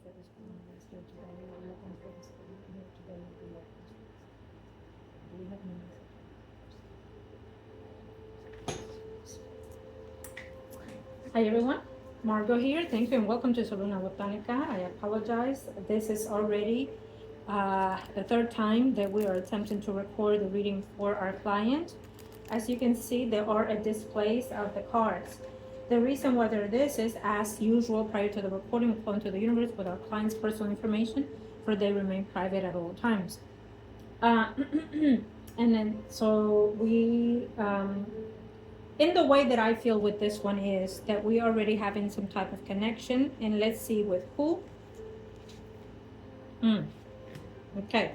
that is going on here today. We're looking for this here today. Do we have any messages? Hi everyone, Margot here. Thank you and welcome to Soluna Botanica. I apologize. This is already the third time that we are attempting to record the reading for our client. As you can see, there are a displays of the cards. The reason why they're this is, as usual, prior to the recording, we flow into the universe with our client's personal information, for they remain private at all times. And then, so we, in the way that I feel with this one is that we already having some type of connection, and let's see with who. Okay.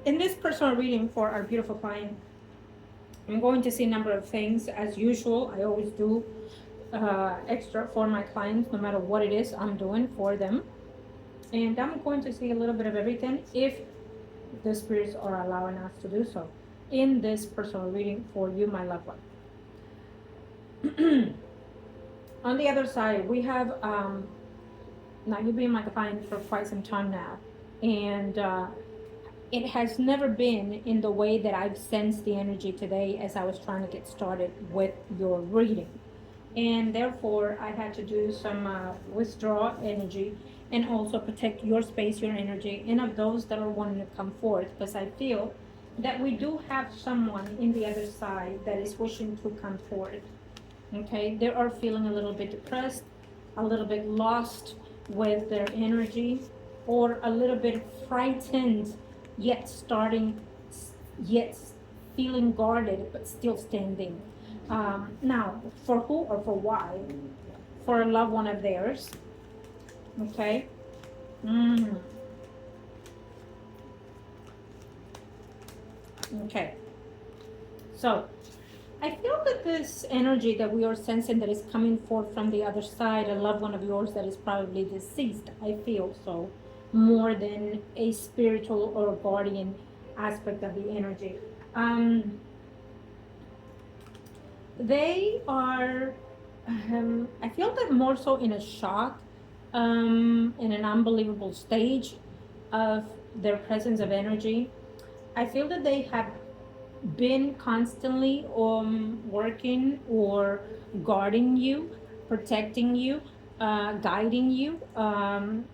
In this personal reading for our beautiful client, I'm going to see a number of things. As usual, I always do extra for my clients, no matter what it is I'm doing for them. And I'm going to see a little bit of everything if the spirits are allowing us to do so in this personal reading for you, my loved one. On the other side, we have, now you've been my client for quite some time now. And it has never been in the way that I've sensed the energy today as I was trying to get started with your reading. And therefore, I had to do some withdraw energy and also protect your space, your energy, and of those that are wanting to come forth, because I feel that we do have someone in the other side that is wishing to come forth. Okay, they are feeling a little bit depressed, a little bit lost with their energy, or a little bit frightened, yet feeling guarded, but still standing. Now, for who or for why? For a loved one of theirs. Okay. Okay. So, I feel that this energy that we are sensing that is coming forth from the other side, a loved one of yours that is probably deceased, I feel so, more than a spiritual or guardian aspect of the energy. They are, I feel that more so in a shock, in an unbelievable stage of their presence of energy. I feel that they have been constantly working or guarding you, protecting you, guiding you,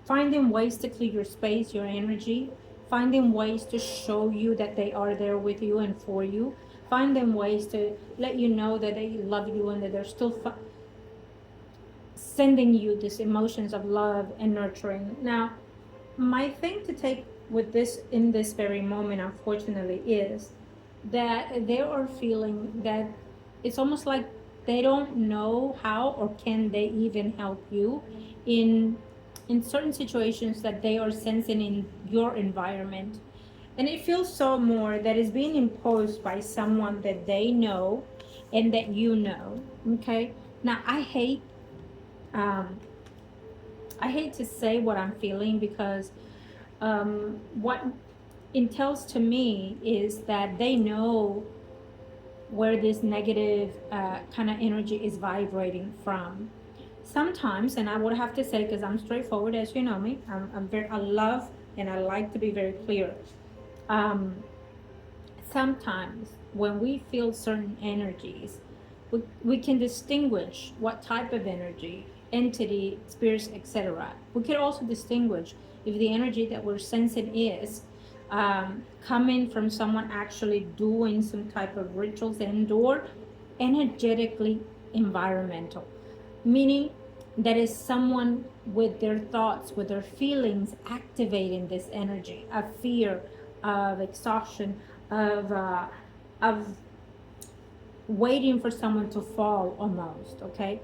finding ways to clear your space, your energy, finding ways to show you that they are there with you and for you, finding ways to let you know that they love you and that they're still sending you these emotions of love and nurturing. Now, my thing to take with this in this very moment, unfortunately, is that they are feeling that it's almost like they don't know how or can they even help you in certain situations that they are sensing in your environment. And it feels so more that is being imposed by someone that they know and that you know. Okay. Now I hate to say what I'm feeling, because what it tells to me is that they know where this negative kind of energy is vibrating from. Sometimes, and I would have to say, because I'm straightforward, as you know me, I love and I like to be very clear. Sometimes when we feel certain energies, we can distinguish what type of energy, entity, spirits, etc. We can also distinguish if the energy that we're sensing is coming from someone actually doing some type of rituals and or energetically environmental, meaning that is someone with their thoughts, with their feelings activating this energy of fear, of exhaustion, of waiting for someone to fall almost. Okay,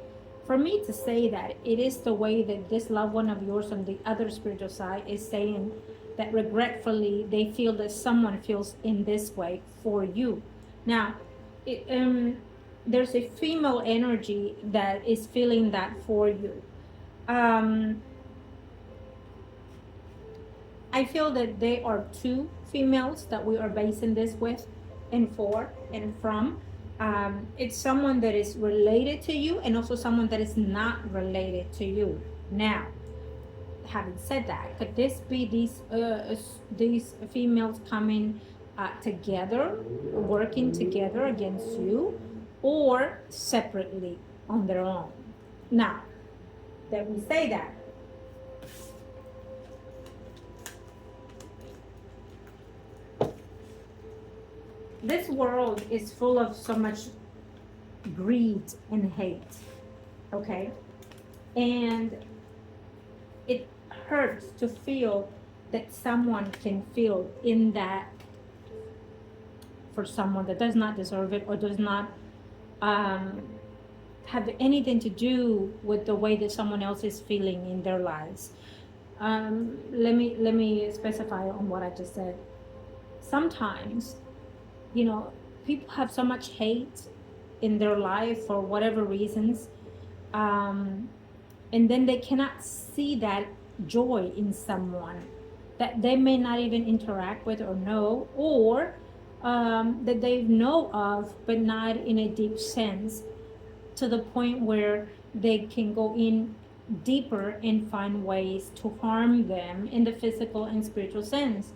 for me to say that, it is the way that this loved one of yours on the other spiritual side is saying that regretfully they feel that someone feels in this way for you. Now, there's a female energy that is feeling that for you. I feel that there are two females that we are basing this with and for and from. It's someone that is related to you and also someone that is not related to you. Now, having said that, could this be these females coming together, working together against you, or separately on their own? Now that we say that, this world is full of so much greed and hate, okay? And it hurts to feel that someone can feel in that for someone that does not deserve it or does not um, have anything to do with the way that someone else is feeling in their lives. Let me specify on what I just said. Sometimes, you know, people have so much hate in their life for whatever reasons, um, and then they cannot see that joy in someone that they may not even interact with or know, or that they know of but not in a deep sense, to the point where they can go in deeper and find ways to harm them in the physical and spiritual sense.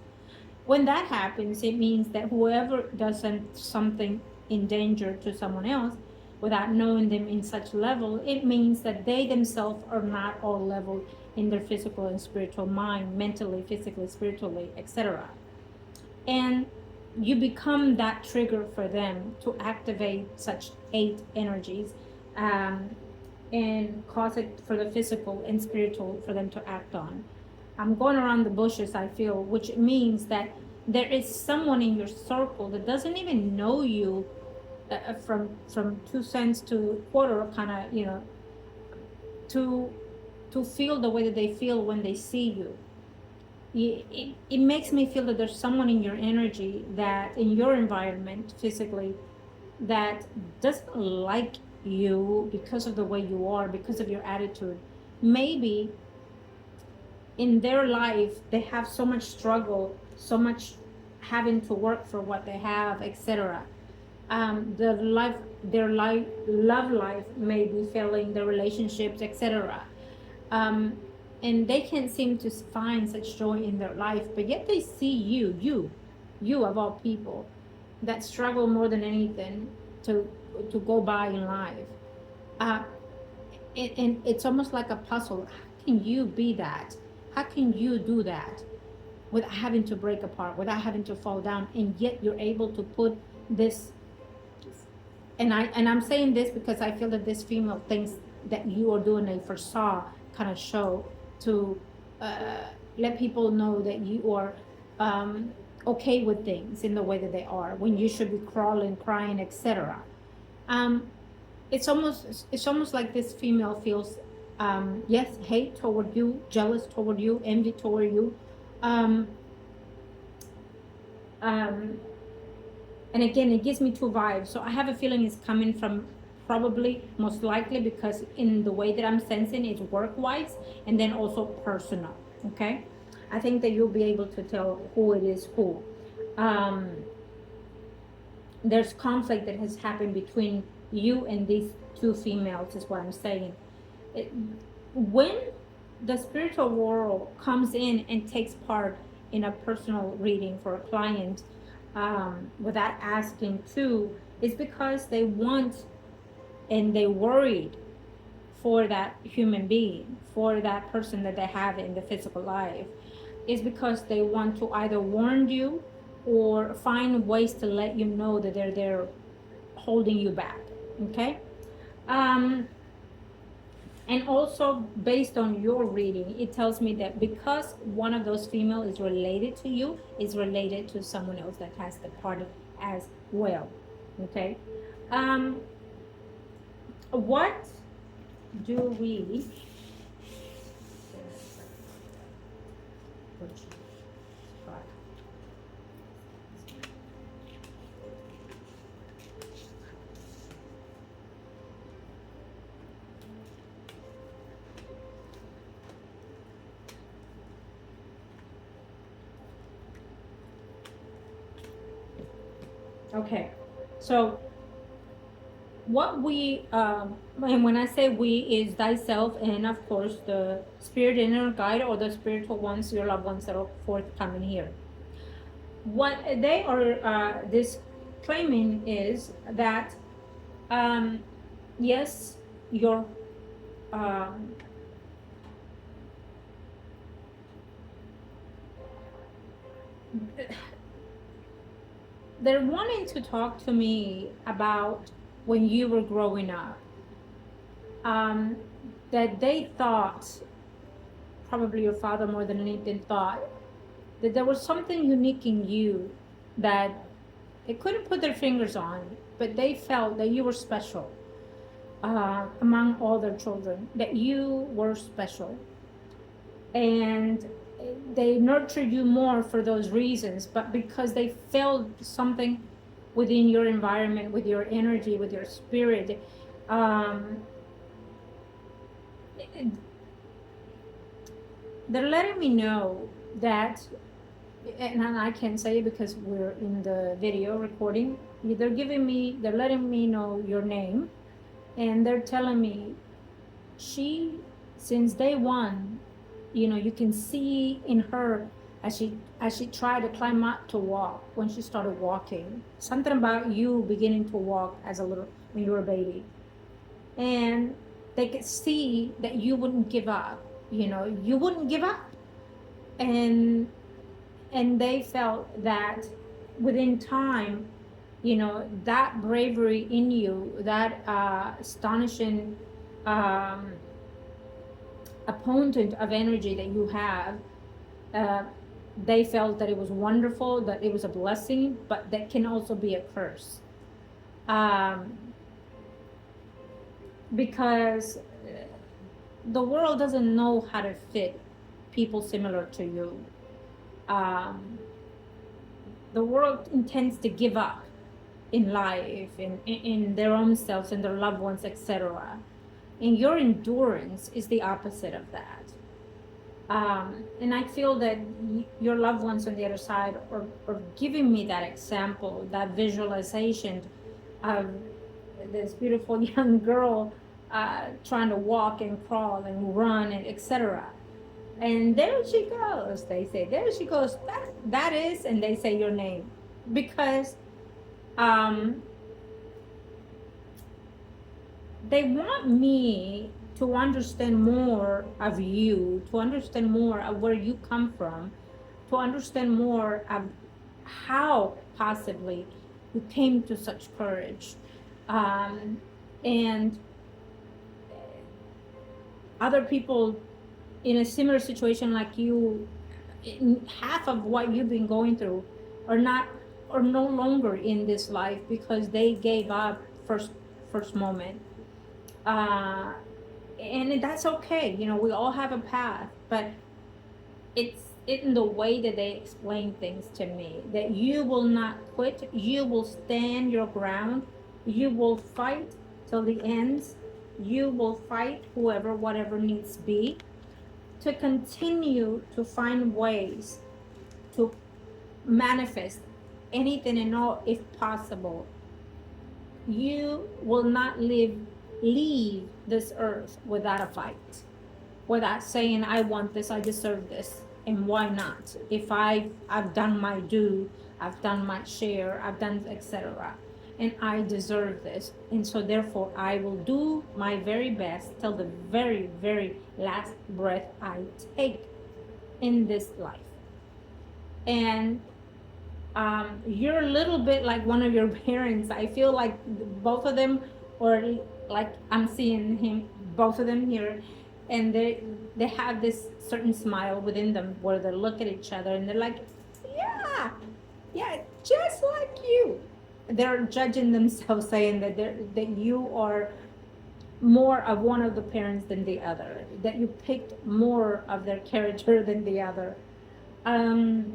When that happens, it means that whoever does something in danger to someone else without knowing them in such level, it means that they themselves are not all level in their physical and spiritual mind, mentally, physically, spiritually, etc. And you become that trigger for them to activate such hate energies, um, and cause it for the physical and spiritual for them to act on. I'm going around the bushes, I feel, which means that there is someone in your circle that doesn't even know you, from 2 cents to quarter, kind of, to feel the way that they feel when they see you. It makes me feel that there's someone in your energy, that in your environment physically, that doesn't like you because of the way you are, because of your attitude. Maybe in their life they have so much struggle, so much having to work for what they have, etc. Their love life may be failing, their relationships, etc. um, and they can't seem to find such joy in their life, but yet they see you of all people, that struggle more than anything to go by in life. uh, and it's almost like a puzzle. How can you be that? How can you do that without having to break apart, without having to fall down, and yet you're able to put this. And I'm saying this because I feel that this female thinks that you are doing a facade kind of show to uh, let people know that you are okay with things in the way that they are, when you should be crawling, crying, etc. um, it's almost like this female feels, yes, hate toward you, jealous toward you, envy toward you. um, um, and again, it gives me two vibes, so I have a feeling it's coming from, probably, most likely, because in the way that I'm sensing it's work wise and then also personal. Okay, I think that you'll be able to tell who it is who. um, there's conflict that has happened between you and these two females, is what I'm saying. When the spiritual world comes in and takes part in a personal reading for a client, without asking to, is because they want and they worried for that human being, for that person that they have in the physical life. Is because they want to either warn you or find ways to let you know that they're there holding you back. Okay. um, and also, based on your reading, it tells me that because one of those female is related to you, is related to someone else that has the part as well. Okay. um, what do we okay, so what we and when I say we, is thyself, and of course the spirit inner guide or the spiritual ones, your loved ones that are forthcoming here. What they are this claiming is that yes, your um, they're wanting to talk to me about when you were growing up, um, that they thought, probably your father more than anything thought, that there was something unique in you that they couldn't put their fingers on, but they felt that you were special among all their children, that you were special. And they nurtured you more for those reasons, but because they felt something within your environment, with your energy, with your spirit, um, they're letting me know that, and I can't say it because we're in the video recording. They're letting me know your name, and they're telling me she, since day one, you can see in her as she tried to climb up to walk, when she started walking, something about you beginning to walk as a little, when you were a baby, and they could see that you wouldn't give up. You wouldn't give up, and they felt that within time, that bravery in you, that astonishing um, abundant of energy that you have, uh, they felt that it was wonderful, that it was a blessing, but that can also be a curse. Um, because the world doesn't know how to fit people similar to you. Um, the world intends to give up in life, in their own selves and their loved ones, etc. And your endurance is the opposite of that. And I feel that your loved ones on the other side are giving me that example, that visualization of this beautiful young girl trying to walk and crawl and run and etc. And there she goes, they say, there she goes, that is, and they say your name. Because um, they want me to understand more of you, to understand more of where you come from, to understand more of how possibly you came to such courage. And other people in a similar situation like you, half of what you've been going through, are not, or no longer in this life because they gave up first moment. Uh, and that's okay. We all have a path, but it's in the way that they explain things to me, that you will not quit, you will stand your ground, you will fight till the end, you will fight whoever, whatever needs be, to continue to find ways to manifest anything and all if possible. You will not leave this earth without a fight, without saying, I want this, I deserve this, and why not? If I've done my due, I've done my share, I've done etc., and I deserve this, and so therefore I will do my very best till the very, very last breath I take in this life. And you're a little bit like one of your parents. I feel like both of them, or like I'm seeing him, both of them here, and they have this certain smile within them where they look at each other and they're like, yeah, yeah, just like you. They're judging themselves, saying that that you are more of one of the parents than the other, that you picked more of their character than the other. Um,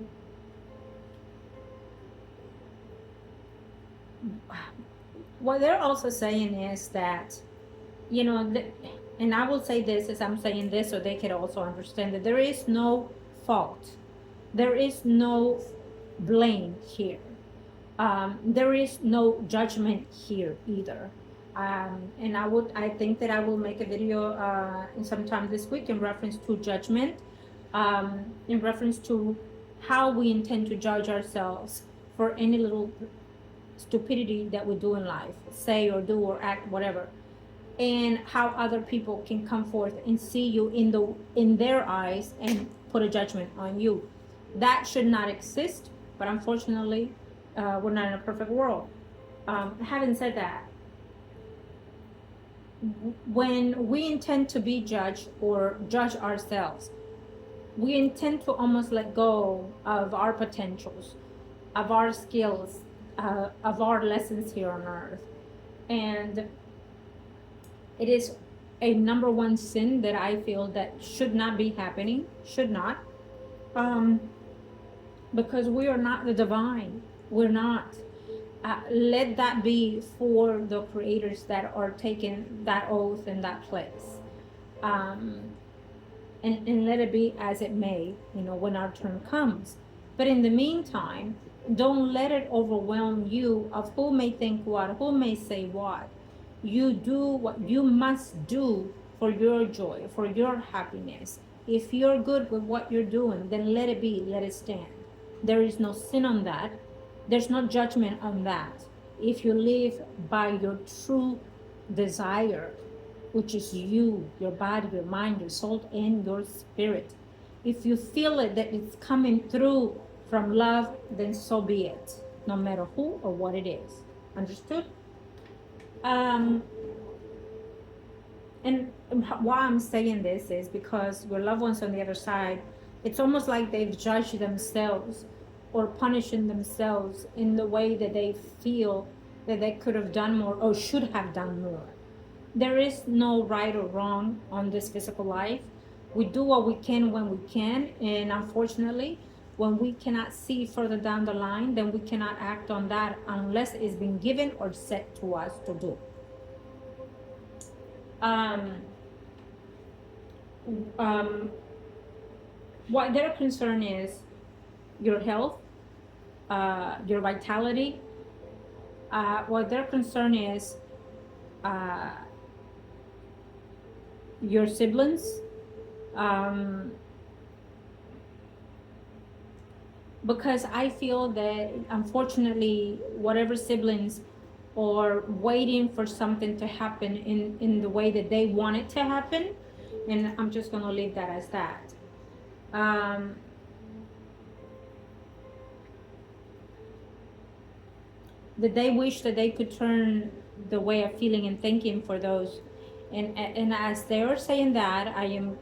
what they're also saying is that, and I will say this as I'm saying this so they can also understand that there is no fault, there is no blame here, there is no judgment here either. And I think that I will make a video sometime this week in reference to judgment, in reference to how we intend to judge ourselves for any little stupidity that we do in life, say or do or act, whatever, and how other people can come forth and see you in their eyes and put a judgment on you. That should not exist, but unfortunately, we're not in a perfect world. Having said that, when we intend to be judged or judge ourselves, we intend to almost let go of our potentials, of our skills, of our lessons here on earth. And it is a number one sin that I feel that should not be happening, should not. Because we are not the divine. We're not. Let that be for the creators that are taking that oath in that place. And let it be as it may, when our turn comes. But in the meantime, don't let it overwhelm you of who may think what, who may say what. You do what you must do for your joy, for your happiness. If you're good with what you're doing, then let it be, let it stand. There is no sin on that. There's no judgment on that. If you live by your true desire, which is you, your body, your mind, your soul, and your spirit. If you feel it, that it's coming through from love, then so be it, no matter who or what it is. Understood? And why I'm saying this is because your loved ones on the other side, it's almost like they've judged themselves or punishing themselves in the way that they feel that they could have done more or should have done more. There is no right or wrong on this physical life. We do what we can when we can, and unfortunately, when we cannot see further down the line, then we cannot act on that unless it's been given or set to us to do. What their concern is your health, your vitality. What their concern is your siblings, because I feel that unfortunately whatever siblings are waiting for something to happen in the way that they want it to happen, and I'm just going to leave that as that. That they wish that they could turn the way of feeling and thinking for those. And as they are saying that, I am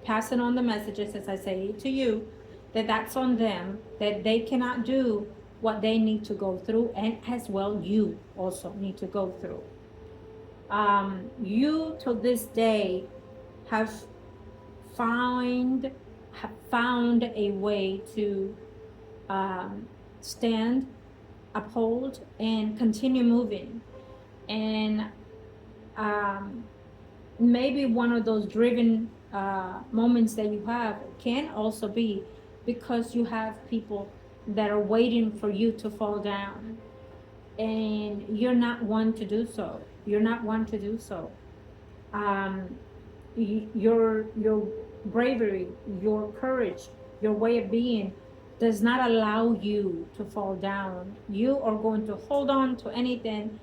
passing on the messages as I say to you, that that's on them, that they cannot do what they need to go through, and as well you also need to go through. You till this day have found a way to stand, uphold, and continue moving. And maybe one of those driven moments that you have can also be because you have people that are waiting for you to fall down, and you're not one to do so. You're not one to do so. Your bravery, your courage, your way of being does not allow you to fall down. You are going to hold on to anything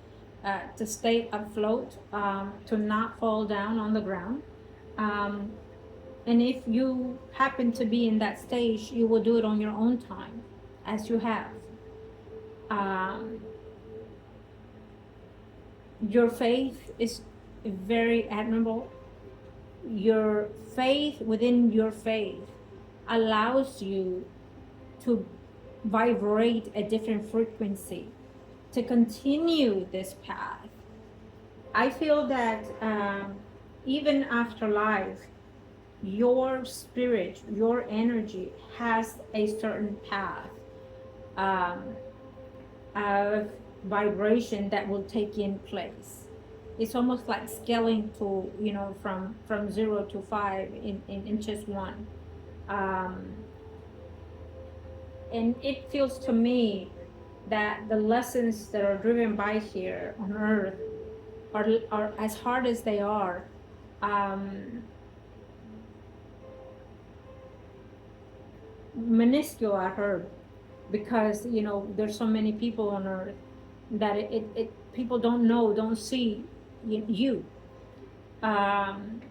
to stay afloat, to not fall down on the ground. And if you happen to be in that stage, you will do it on your own time, as you have. Your faith is very admirable. Your faith within your faith allows you to vibrate a different frequency, to continue this path. I feel that even after life, your spirit, your energy has a certain path of vibration that will take in place. It's almost like scaling to, from 0 to 5 in just one. And it feels to me that the lessons that are driven by here on earth are as hard as they are, minuscule, I heard, because there's so many people on earth that people don't know, don't see you. um,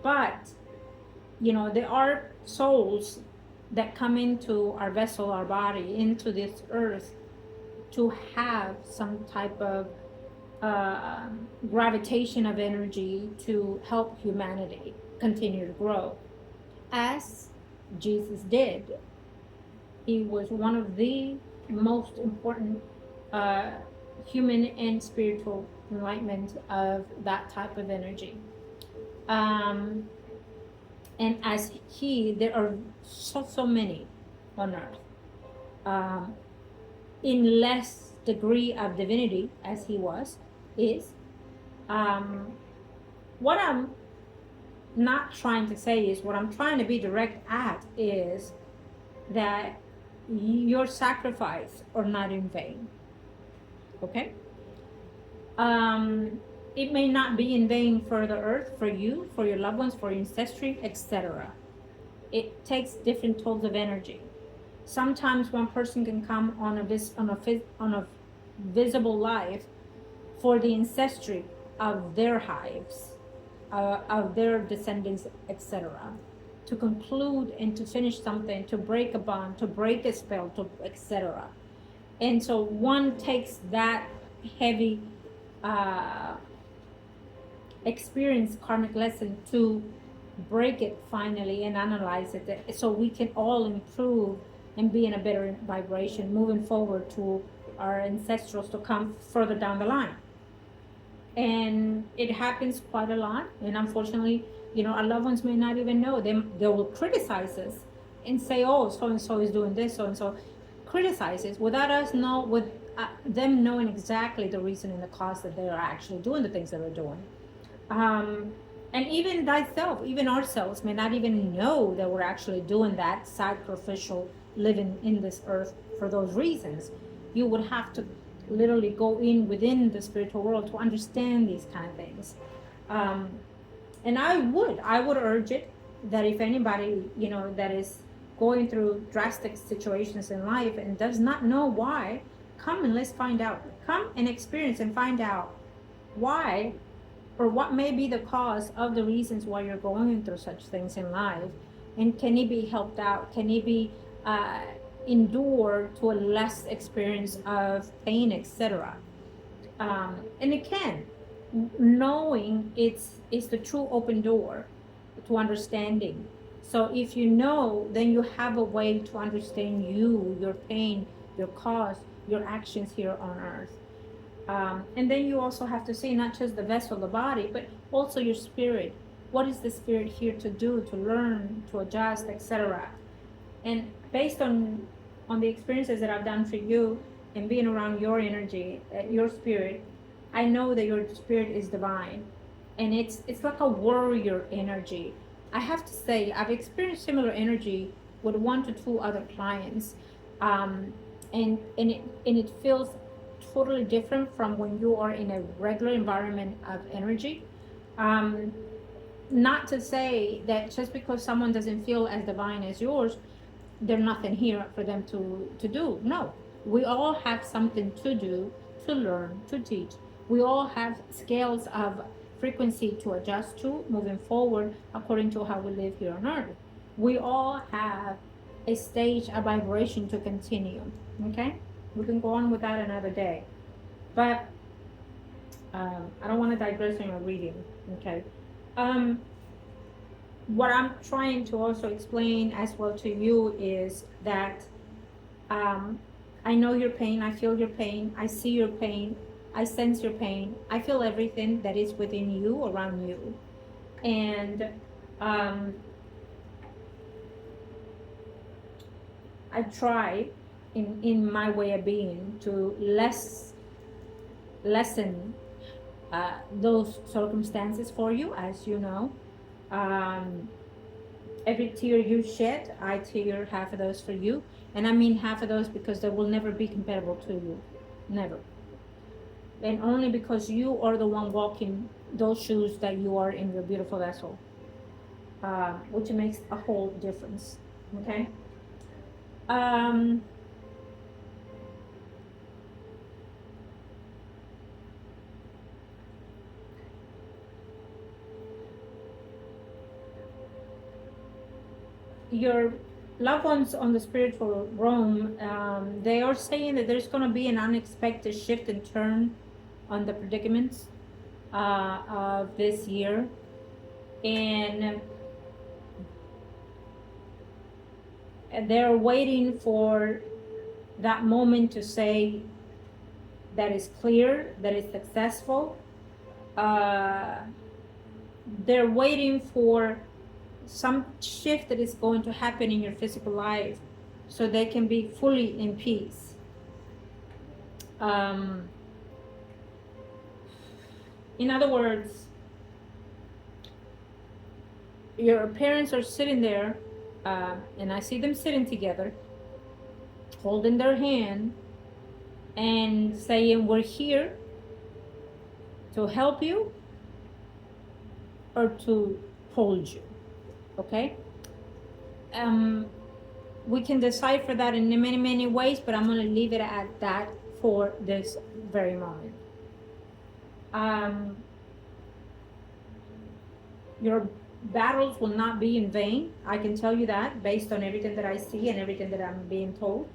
but there are souls that come into our vessel, our body, into this earth, to have some type of uh, gravitation of energy to help humanity continue to grow, as Jesus did. He was one of the most important uh, human and spiritual enlightenment of that type of energy. Um, and as there are so many on earth, um, in less degree of divinity as he is. What I'm not trying to say is, what I'm trying to be direct at is that your sacrifice are not in vain. Okay? It may not be in vain for the earth, for you, for your loved ones, for your ancestry, etc. It takes different tolls of energy. Sometimes one person can come on a visible life for the ancestry of their hives, of their descendants, etc., to conclude and to finish something, to break a bond, to break a spell, to etc. And so one takes that heavy experience, karmic lesson, to break it finally and analyze it, so we can all improve and be in a better vibration moving forward to our ancestrals to come further down the line. And it happens quite a lot, and unfortunately, our loved ones may not even know. They will criticize us and say, oh, so and so is doing this, so and so criticizes, without them knowing exactly the reason and the cause that they are actually doing the things that they're doing. And even thyself, even ourselves, may not even know that we're actually doing that sacrificial living in this earth for those reasons. You would have to literally go within the spiritual world to understand these kind of things. And I would urge it, that if anybody, that is going through drastic situations in life and does not know why, come and let's find out. Come and experience and find out why, or what may be the cause of the reasons why you're going through such things in life, and can it be helped out? Can it be endured to a less experience of pain, etc.? And it can, knowing it's the true open door to understanding. So if you know, then you have a way to understand you, your pain, your cause, your actions here on earth. And then you also have to see not just the vessel, the body, but also your spirit. What is the spirit here to do, to learn, to adjust, etc.? And based on the experiences that I've done for you and being around your energy, your spirit, I know that your spirit is divine, and it's like a warrior energy. I have to say, I've experienced similar energy with 1 to 2 other clients, and it feels totally different from when you are in a regular environment of energy. Not to say that just because someone doesn't feel as divine as yours, there's nothing here for them to do. No, we all have something to do, to learn, to teach. We all have scales of frequency to adjust to moving forward according to how we live here on earth. We all have a stage, a vibration to continue. Okay, we can go on with that another day, but I don't want to digress on your reading. Okay. What I'm trying to also explain as well to you is that I know your pain, I feel your pain, I see your pain, I sense your pain, I feel everything that is within you, around you. And I try in my way of being to lessen those circumstances for you, as you know. Every tear you shed, I tear half of those for you. And I mean half of those because they will never be comparable to you. Never. and only because you are the one walking those shoes that you are in your beautiful vessel, which makes a whole difference. Okay. Um, your loved ones on the spiritual realm, they are saying that there's going to be an unexpected shift and turn on the predicaments of this year, and they're waiting for that moment to say that is clear, that is successful. Uh, they're waiting for some shift that is going to happen in your physical life so they can be fully in peace. In other words, your parents are sitting there, and I see them sitting together, holding their hand and saying, we're here to help you or to hold you. Okay? We can decipher that in many, many ways, but I'm going to leave it at that for this very moment. Your battles will not be in vain. I can tell you that based on everything that I see and everything that I'm being told.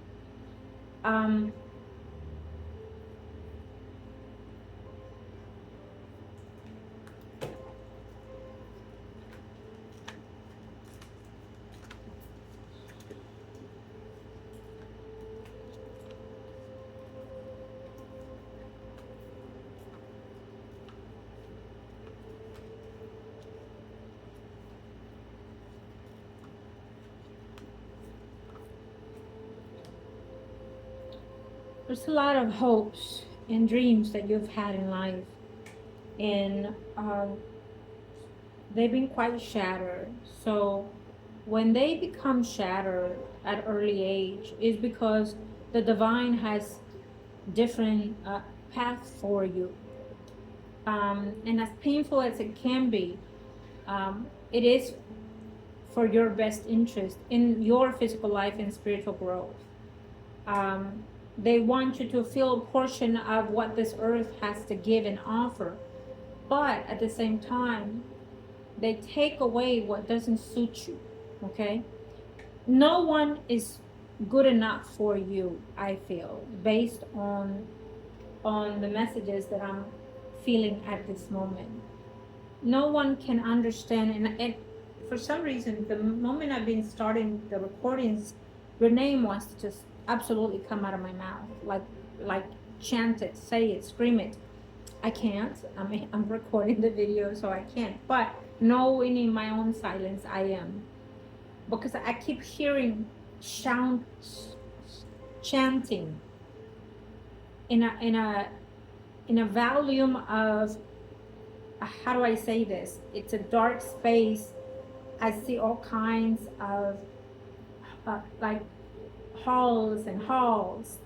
There's a lot of hopes and dreams that you've had in life, and they've been quite shattered. So when they become shattered at early age, is because the divine has different paths for you. And as painful as it can be, it is for your best interest in your physical life and spiritual growth. They want you to feel a portion of what this earth has to give and offer, but at the same time, they take away what doesn't suit you. Okay? No one is good enough for you, I feel, based on the messages that I'm feeling at this moment. No one can understand, and for some reason, the moment I've been starting the recordings, your name wants to just absolutely come out of my mouth, like chant it, say it, scream it. I can't. I mean, I'm recording the video, so I can't. But knowing in my own silence, I am, because I keep hearing chanting in a volume of, how do I say this? It's a dark space. I see all kinds of like halls and halls,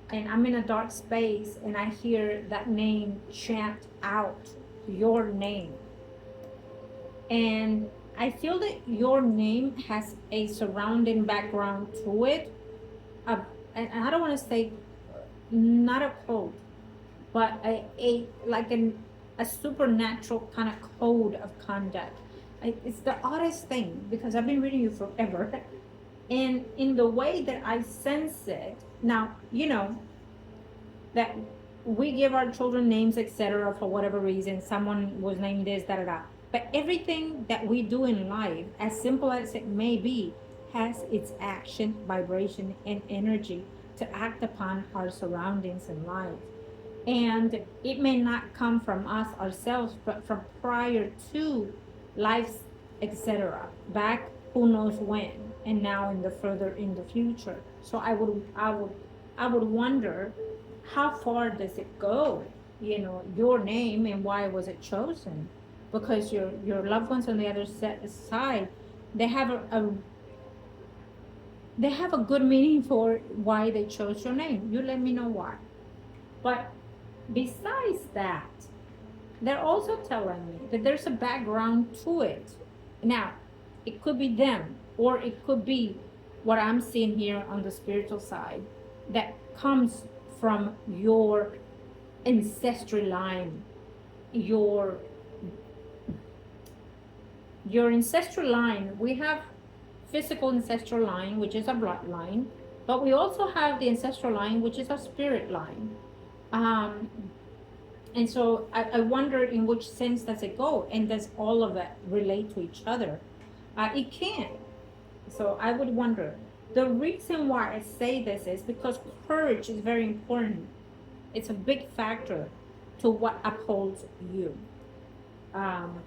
and I'm in a dark space, and I hear that name chant out, your name. And I feel that your name has a surrounding background to it. And I don't want to say not a code, but a supernatural kind of code of conduct. It's the oddest thing, because I've been reading you forever. And in the way that I sense it, now, you know, that we give our children names, etc., for whatever reason. Someone was named this, da da da. But everything that we do in life, as simple as it may be, has its action, vibration, and energy to act upon our surroundings in life. And it may not come from us ourselves, but from prior to life, etc., back who knows when, and now in the future. So I would wonder, how far does it go? You know, your name, and why was it chosen? Because your loved ones on the other side, they have a good meaning for why they chose your name. You let me know why. But Besides that, they're also telling me that there's a background to it. Now, it could be them, or it could be what I'm seeing here on the spiritual side that comes from your ancestral line, your ancestral line. We have physical ancestral line, which is a bloodline, but we also have the ancestral line, which is a spirit line. Um, and so I wonder in which sense does it go, and does all of that relate to each other? It can. So I would wonder. The reason why I say this is because courage is very important. It's a big factor to what upholds you. Um,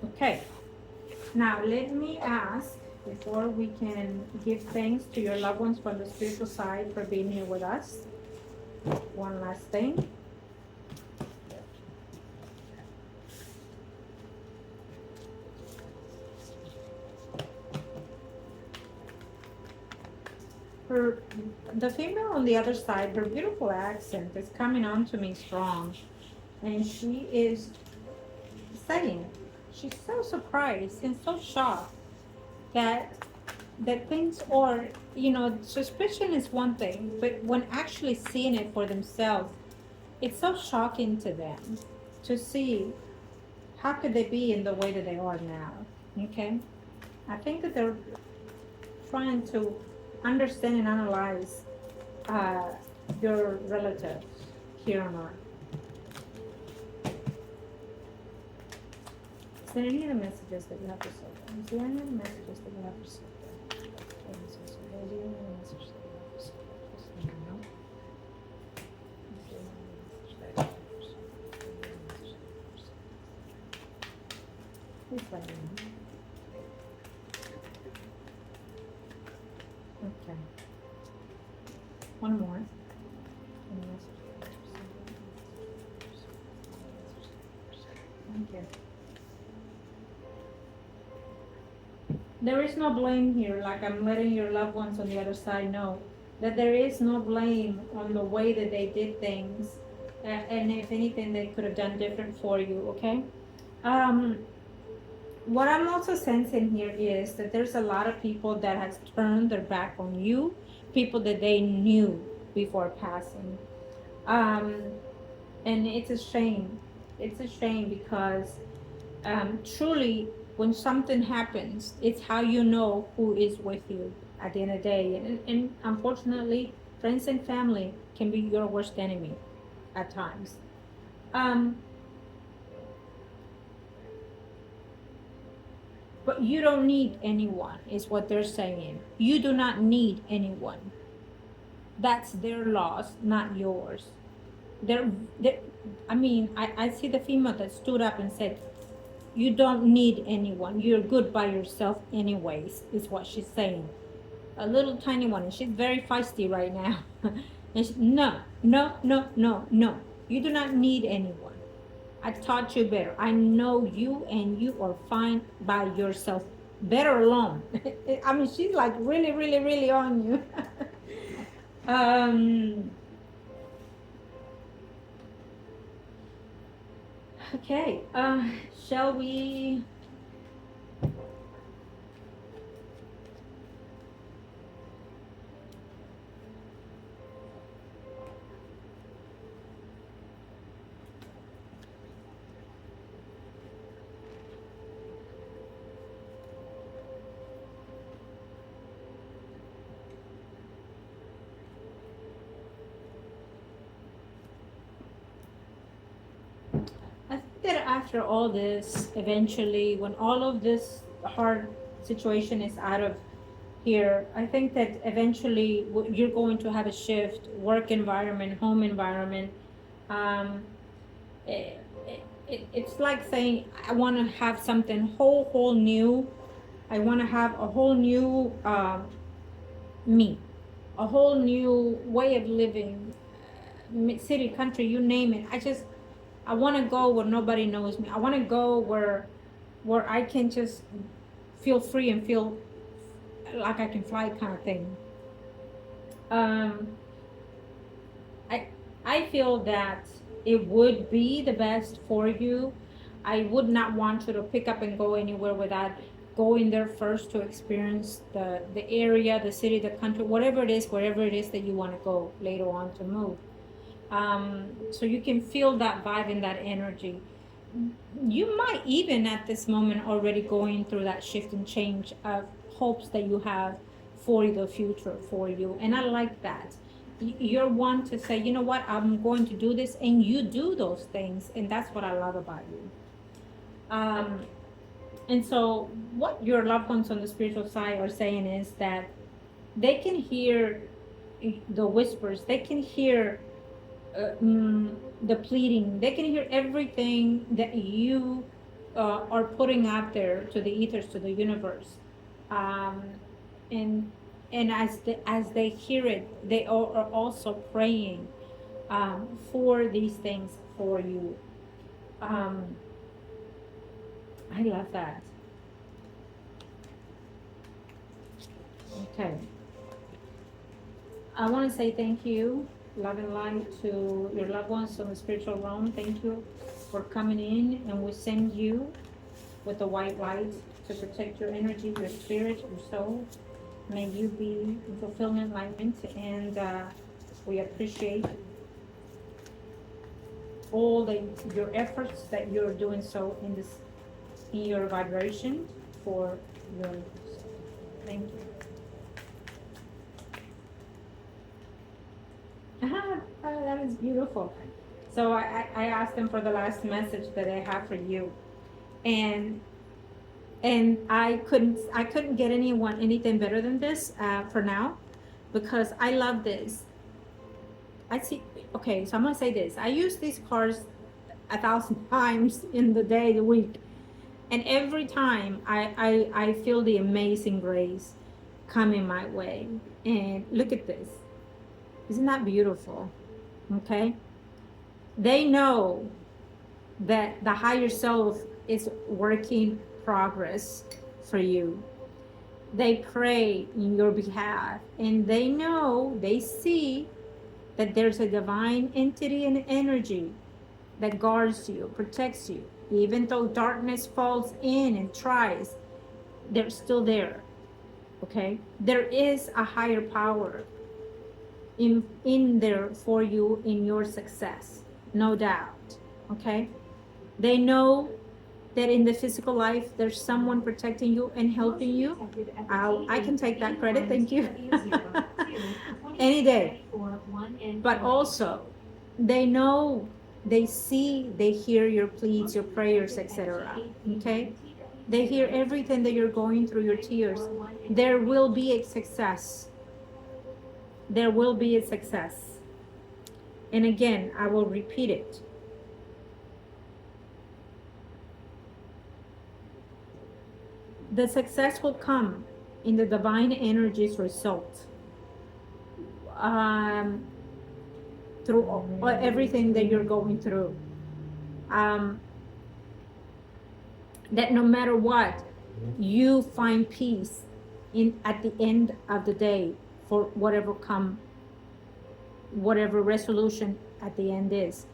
okay. Now let me ask, before we can give thanks to your loved ones from the spiritual side for being here with us, one last thing. Her, the female on the other side, her beautiful accent is coming on to me strong, and she is saying she's so surprised and so shocked that things are, suspicion is one thing, but when actually seeing it for themselves, it's so shocking to them to see how could they be in the way that they are now. Okay, I think that they're trying to understand and analyze uh, your relatives here on earth. Is there any other messages that you have to say? Is there any other messages that you have to say? Please let me know. Okay. One more. Thank you. There is no blame here, like I'm letting your loved ones on the other side know that there is no blame on the way that they did things, and if anything, they could have done different for you, okay? Um, what I'm also sensing here is that there's a lot of people that has turned their back on you, people that they knew before passing. Um, and it's a shame. It's a shame because truly, when something happens, it's how you know who is with you at the end of the day. And unfortunately, friends and family can be your worst enemy at times. But you don't need anyone, is what they're saying. You do not need anyone. That's their loss, not yours. They're I mean, I see the female that stood up and said, you don't need anyone. You're good by yourself anyways, is what she's saying. A little tiny one, and she's very feisty right now. And she, no, no, no, no, no. You do not need anyone. I taught you better. I know you, and you are fine by yourself. Better alone. I mean, she's like really, really, really on you. Okay. Shall we? I think that after all this, eventually, when all of this hard situation is out of here, I think that eventually you're going to have a shift, work environment, home environment. Um, it's like saying, I want to have something whole new. I want to have a whole new me, a whole new way of living, city, country, you name it. I want to go where nobody knows me. I want to go where I can just feel free and feel like I can fly kind of thing. Um, I I feel that it would be the best for you. I would not want you to pick up and go anywhere without going there first to experience the area, the city, the country, whatever it is, wherever it is that you want to go later on to move. So you can feel that vibe and that energy. You might even at this moment already going through that shift and change of hopes that you have for the future for you, and I like that. You're one to say, you know what, I'm going to do this, and you do those things, and that's what I love about you. And so what your loved ones on the spiritual side are saying is that they can hear the whispers, they can hear the pleading, they can hear everything that you are putting out there to the ethers, to the universe. um, and as they hear it, they are also praying for these things for you. um, I love that. Okay, I want to say thank you, love and light, to your loved ones on the spiritual realm. Thank you for coming in, and we send you with the white light to protect your energy, your spirit, your soul. May you be in fulfillment, alignment, and we appreciate all your efforts that you're doing so in your vibration for your soul. Thank you. That is beautiful. So I asked them for the last message that I have for you, and I couldn't get anything better than this for now, because I love this. I see. Okay, so I'm gonna say this. I use these cards 1,000 times in the day, the week, and every time I feel the amazing grace coming my way. And look at this. Isn't that beautiful? Okay. They know that the higher self is working progress for you. They pray in your behalf, and they know, they see that there's a divine entity and energy that guards you, protects you. Even though darkness falls in and tries, they're still there. Okay? There is a higher power in there for you in your success, no doubt. Okay? They know that in the physical life there's someone protecting you and helping you. I can take that credit, thank you. Any day. But also they know, they see, they hear your pleas, your prayers, etc. Okay? They hear everything that you're going through, your tears. There will be a success. There will be a success. And again, I will repeat it. The success will come in the divine energies result through everything that you're going through. That no matter what, you find peace at the end of the day, for whatever resolution at the end is.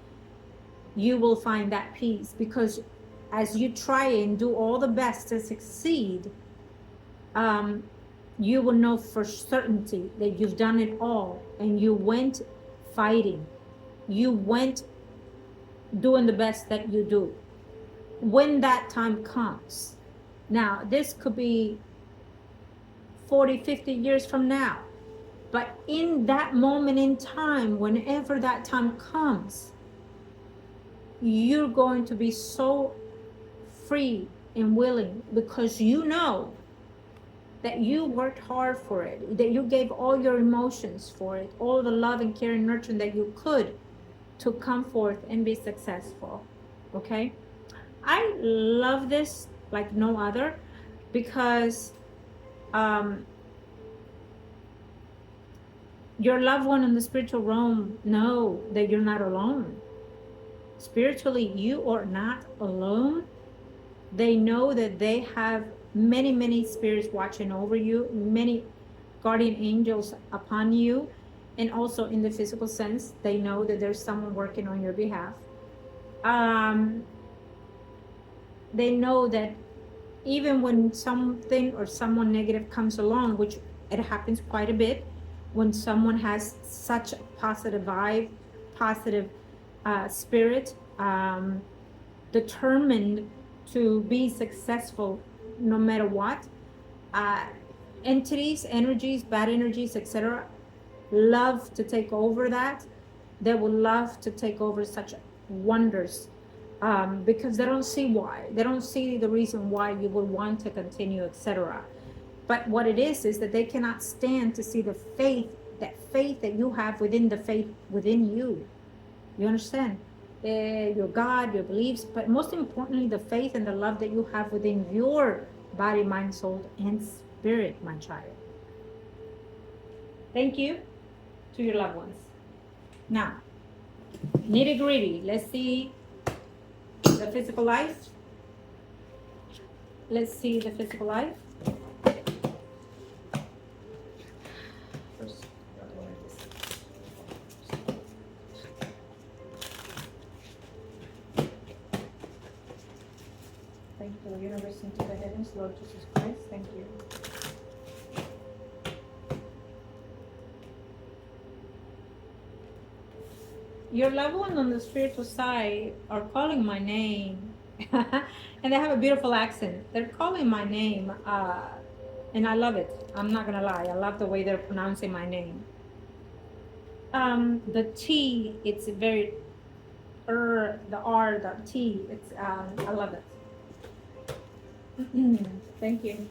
You will find that peace, because as you try and do all the best to succeed, you will know for certainty that you've done it all, and you went fighting. You went doing the best that you do. When that time comes, now this could be 40, 50 years from now, but in that moment in time, whenever that time comes, you're going to be so free and willing, because you know that you worked hard for it, that you gave all your emotions for it, all the love and care and nurturing that you could to come forth and be successful. Okay? I love this like no other, because your loved one in the spiritual realm know that you're not alone. Spiritually, you are not alone. They know that they have many spirits watching over you, many guardian angels upon you, and also in the physical sense, they know that there's someone working on your behalf. Um, they know that even when something or someone negative comes along, which it happens quite a bit, when someone has such a positive vibe, positive spirit, determined to be successful no matter what, uh, entities, energies, bad energies, etc., love to take over that. They will love to take over such wonders, because they don't see why. They don't see the reason why you would want to continue, etc. But what it is that they cannot stand to see the faith, that faith that you have within the faith within you. You understand? Your God, your beliefs, but most importantly, the faith and the love that you have within your body, mind, soul, and spirit, my child. Thank you to your loved ones. Now, nitty gritty. Let's see the physical life. Let's see the physical life. First, thank you for the universe and to the heavens, Lord Jesus Christ. Thank you. Your loved one on the spiritual side are calling my name. And they have a beautiful accent. They're calling my name, and I love it. I'm not gonna lie. I love the way they're pronouncing my name. The T, it's very the R, the T. It's I love it. Thank you.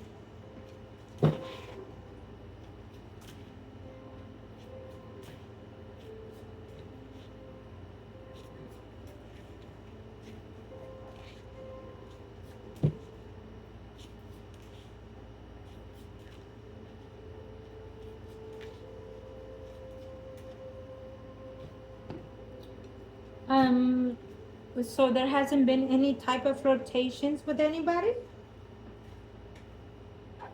So there hasn't been any type of flirtations with anybody?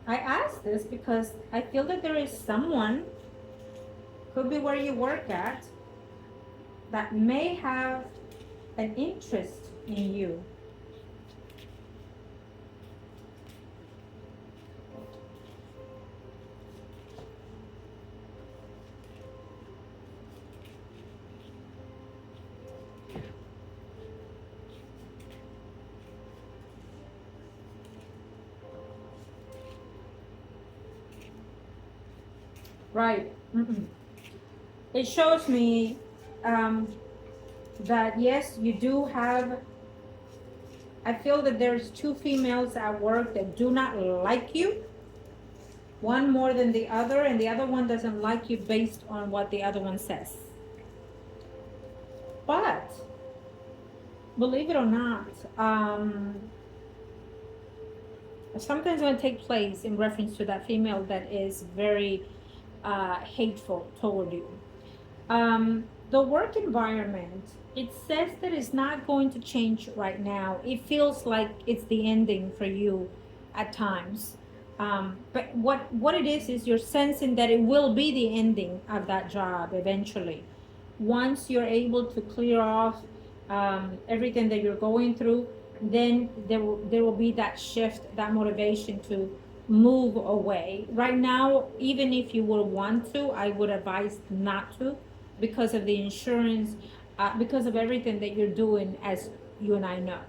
I ask this because I feel that there is someone, could be where you work at, that may have an interest in you. Right. It shows me that yes, you do have. I feel that there's two females at work that do not like you, one more than the other, and the other one doesn't like you based on what the other one says. But believe it or not, something's going to take place in reference to that female that is very hateful toward you. The work environment, it says that it's not going to change right now. It feels like it's the ending for you at times. But what it is you're sensing that it will be the ending of that job eventually. Once you're able to clear off everything that you're going through, then there will be that shift, that motivation to move away. Right now, even if you would want to, I would advise not to, because of the insurance, because of everything that you're doing, as you and I know.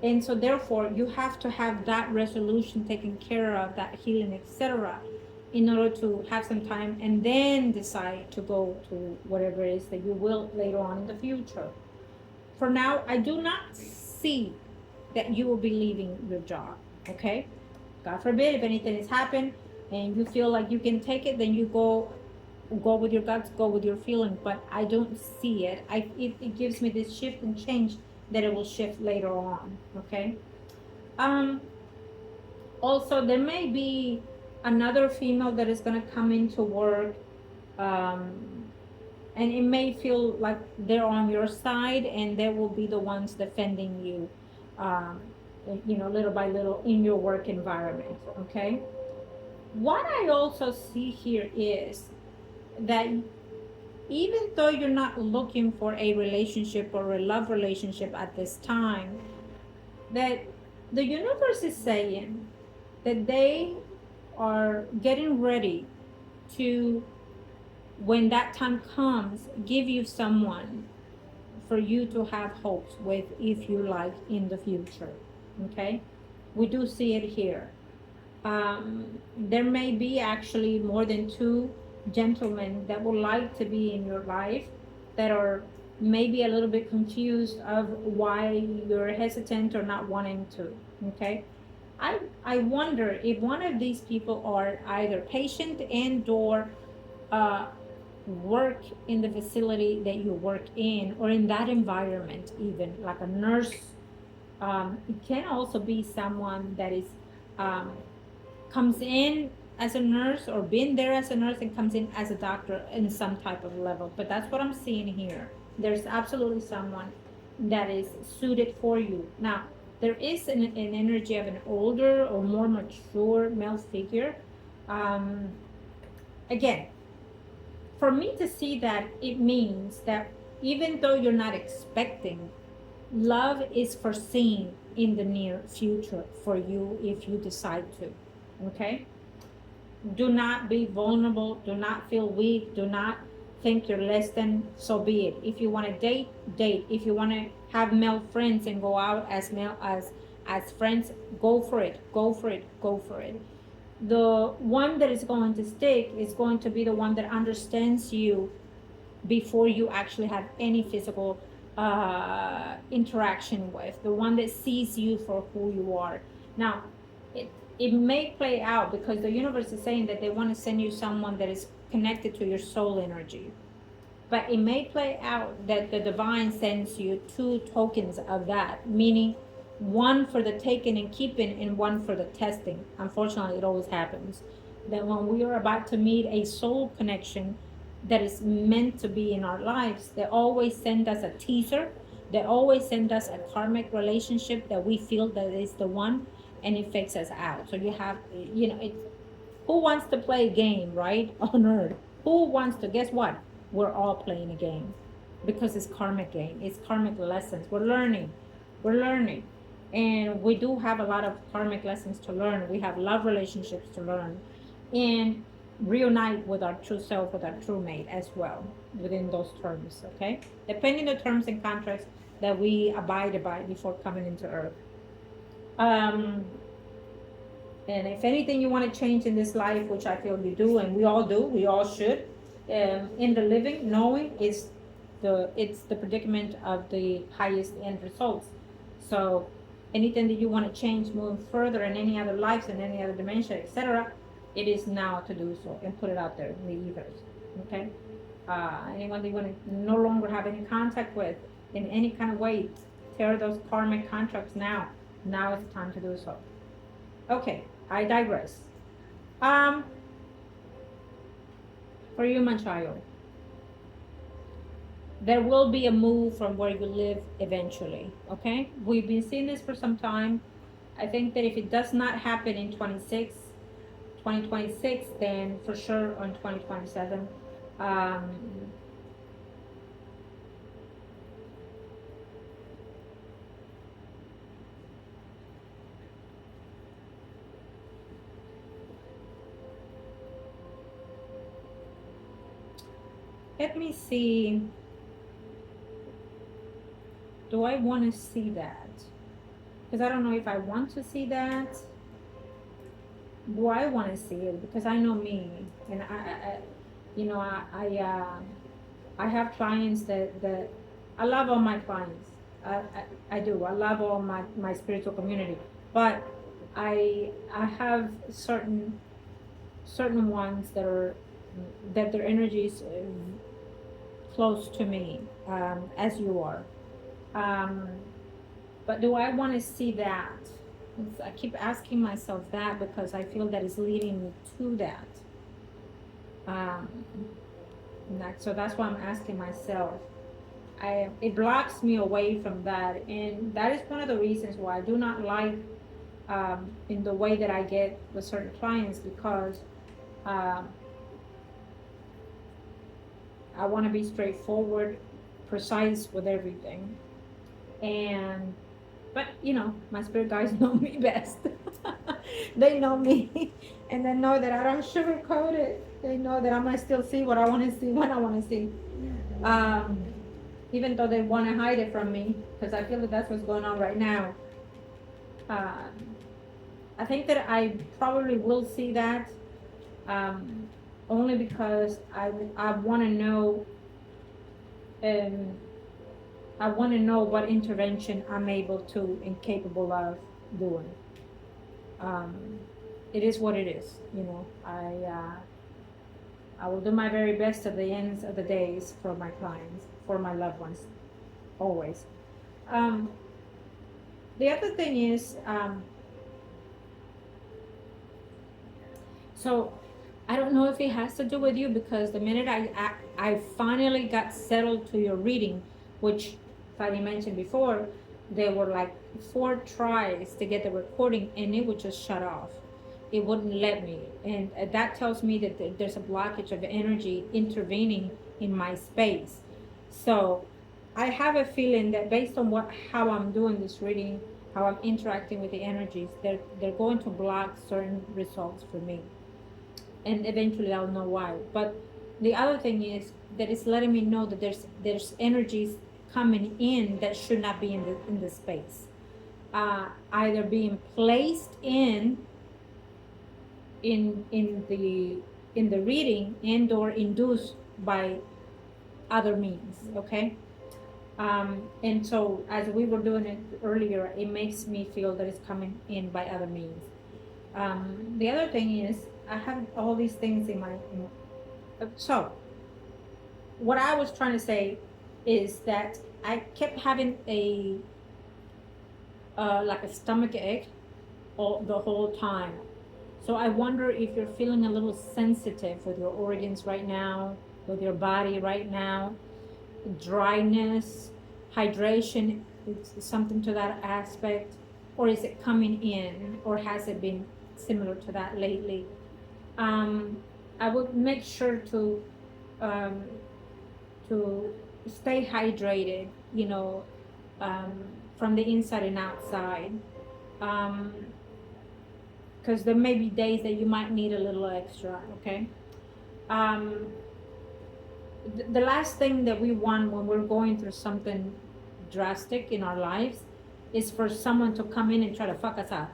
And so therefore, you have to have that resolution taken care of, that healing, etc., in order to have some time and then decide to go to whatever it is that you will later on in the future. For now, I do not see that you will be leaving your job, okay? God forbid, if anything has happened and you feel like you can take it, then you go with your guts, go with your feeling. But I don't see it. It gives me this shift and change that it will shift later on, okay? Also, there may be another female that is going to come into work, and it may feel like they're on your side and they will be the ones defending you. little by little in your work environment. Okay. What I also see here is that even though you're not looking for a relationship or a love relationship at this time, that the universe is saying that they are getting ready to, when that time comes, give you someone for you to have hopes with, if you like, in the future. Okay, we do see it here. There may be actually more than two gentlemen that would like to be in your life, that are maybe a little bit confused of why you're hesitant or not wanting to. Okay, I wonder if one of these people are either patient and or uh, work in the facility that you work in, or in that environment, even like a nurse. It can also be someone that is um, comes in as a nurse, or been there as a nurse and comes in as a doctor in some type of level. But that's what I'm seeing here. There's absolutely someone that is suited for you. Now, there is an energy of an older or more mature male figure. Um, Again, for me to see that, it means that even though you're not expecting, love is foreseen in the near future for you if you decide to. Okay? Do not be vulnerable. Do not feel weak. Do not think you're less than. So be it. If you want to date, date. If you want to have male friends and go out as male as friends, go for it. Go for it. Go for it. The one that is going to stick is going to be the one that understands you before you actually have any physical interaction with, the one that sees you for who you are. Now, it may play out because the universe is saying that they want to send you someone that is connected to your soul energy. But it may play out that the divine sends you two tokens of that, meaning one for the taking and keeping and one for the testing. Unfortunately, it always happens that when we are about to meet a soul connection that is meant to be in our lives, they always send us a teaser. They always send us a karmic relationship that we feel that is the one, and it fakes us out. So you have, it's, who wants to play a game, right? On earth. Who wants to? Guess what? We're all playing a game because it's karmic game. It's karmic lessons. We're learning. We're learning. And we do have a lot of karmic lessons to learn. We have love relationships to learn. And reunite with our true self, with our true mate as well, within those terms, okay? Depending on the terms and contracts that we abide by before coming into earth. And if anything you want to change in this life, which I feel you do, and we all should, in the living, knowing it's the predicament of the highest end results. So anything that you want to change moving further in any other lives, in any other dimension, etc., it is now to do so and put it out there in the ethers. Okay? Anyone that you want to no longer have any contact with in any kind of way, tear those karmic contracts now. Now is the time to do so. Okay, I digress. For you, my child, there will be a move from where you live eventually. Okay? We've been seeing this for some time. I think that if it does not happen in 2026, then for sure on 2027. Let me see. Do I want to see that? Because I don't know if I want to see that. Do I want to see it? Because I know me, and I have clients that I love all my clients. I do. I love all my spiritual community, but I have certain ones that their energy is close to me, as you are. But do I want to see that? I keep asking myself that because I feel that is leading me to that. So that's why I'm asking myself. it blocks me away from that, and that is one of the reasons why I do not like in the way that I get with certain clients, because um, I want to be straightforward, precise with everything. And but my spirit guides know me best. They know me, and they know that I don't sugarcoat it. They know that I'm gonna still see what I want to see when I want to see. Um, Even though they want to hide it from me, because I feel that that's what's going on right now. Uh, I think that I probably will see that, um, only because I want to know, um, I want to know what intervention I'm able to and capable of doing. Um, it is what it is, I will do my very best at the ends of the days for my clients, for my loved ones, always. Um, the other thing is, so I don't know if it has to do with you, because the minute I finally got settled to your reading, which Fanny mentioned before, there were like 4 tries to get the recording, and it would just shut off. It wouldn't let me, and that tells me that there's a blockage of energy intervening in my space. So I have a feeling that based on how I'm doing this reading, how I'm interacting with the energies, they're going to block certain results for me, and eventually I'll know why. But the other thing is that it's letting me know that there's energies coming in that should not be in the space, either being placed in the reading and or induced by other means. Okay. And so as we were doing it earlier, it makes me feel that it's coming in by other means. The other thing is, I have all these things so what I was trying to say is that I kept having a like a stomach ache the whole time. So I wonder if you're feeling a little sensitive with your organs right now, with your body right now, dryness, hydration, it's something to that aspect, or is it coming in, or has it been similar to that lately? I would make sure um, to stay hydrated, um, from the inside and outside. Because there may be days that you might need a little extra, okay? Um, the last thing that we want when we're going through something drastic in our lives is for someone to come in and try to fuck us up.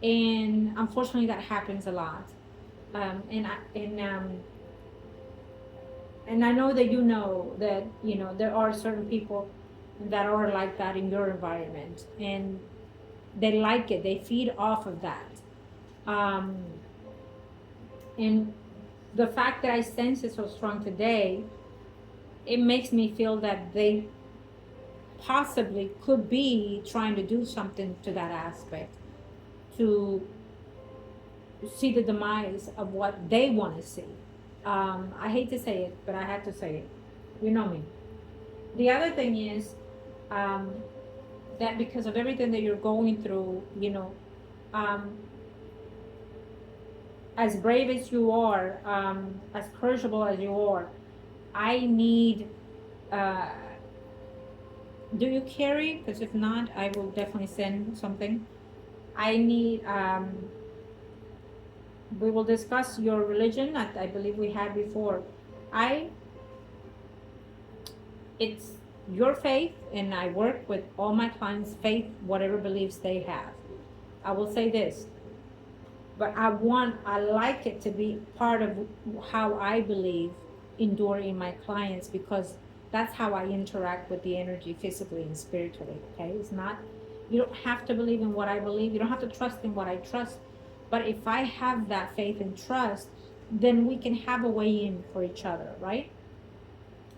And unfortunately, that happens a lot. And I know that there are certain people that are like that in your environment, and they like it. They feed off of that. And the fact that I sense it so strong today, it makes me feel that they possibly could be trying to do something to that aspect, to see the demise of what they want to see. I hate to say it, but I had to say it. You know me. The other thing is, that because of everything that you're going through, um, as brave as you are, as courageable as you are, I need. Uh, do you carry? Because if not, I will definitely send something. I need. We will discuss your religion. I believe we had before. It's your faith, and I work with all my clients' faith, whatever beliefs they have. I will say this, but I like it to be part of how I believe in my clients, because that's how I interact with the energy physically and spiritually. Okay, it's not, you don't have to believe in what I believe, you don't have to trust in what I trust, but if I have that faith and trust, then we can have a way in for each other, right?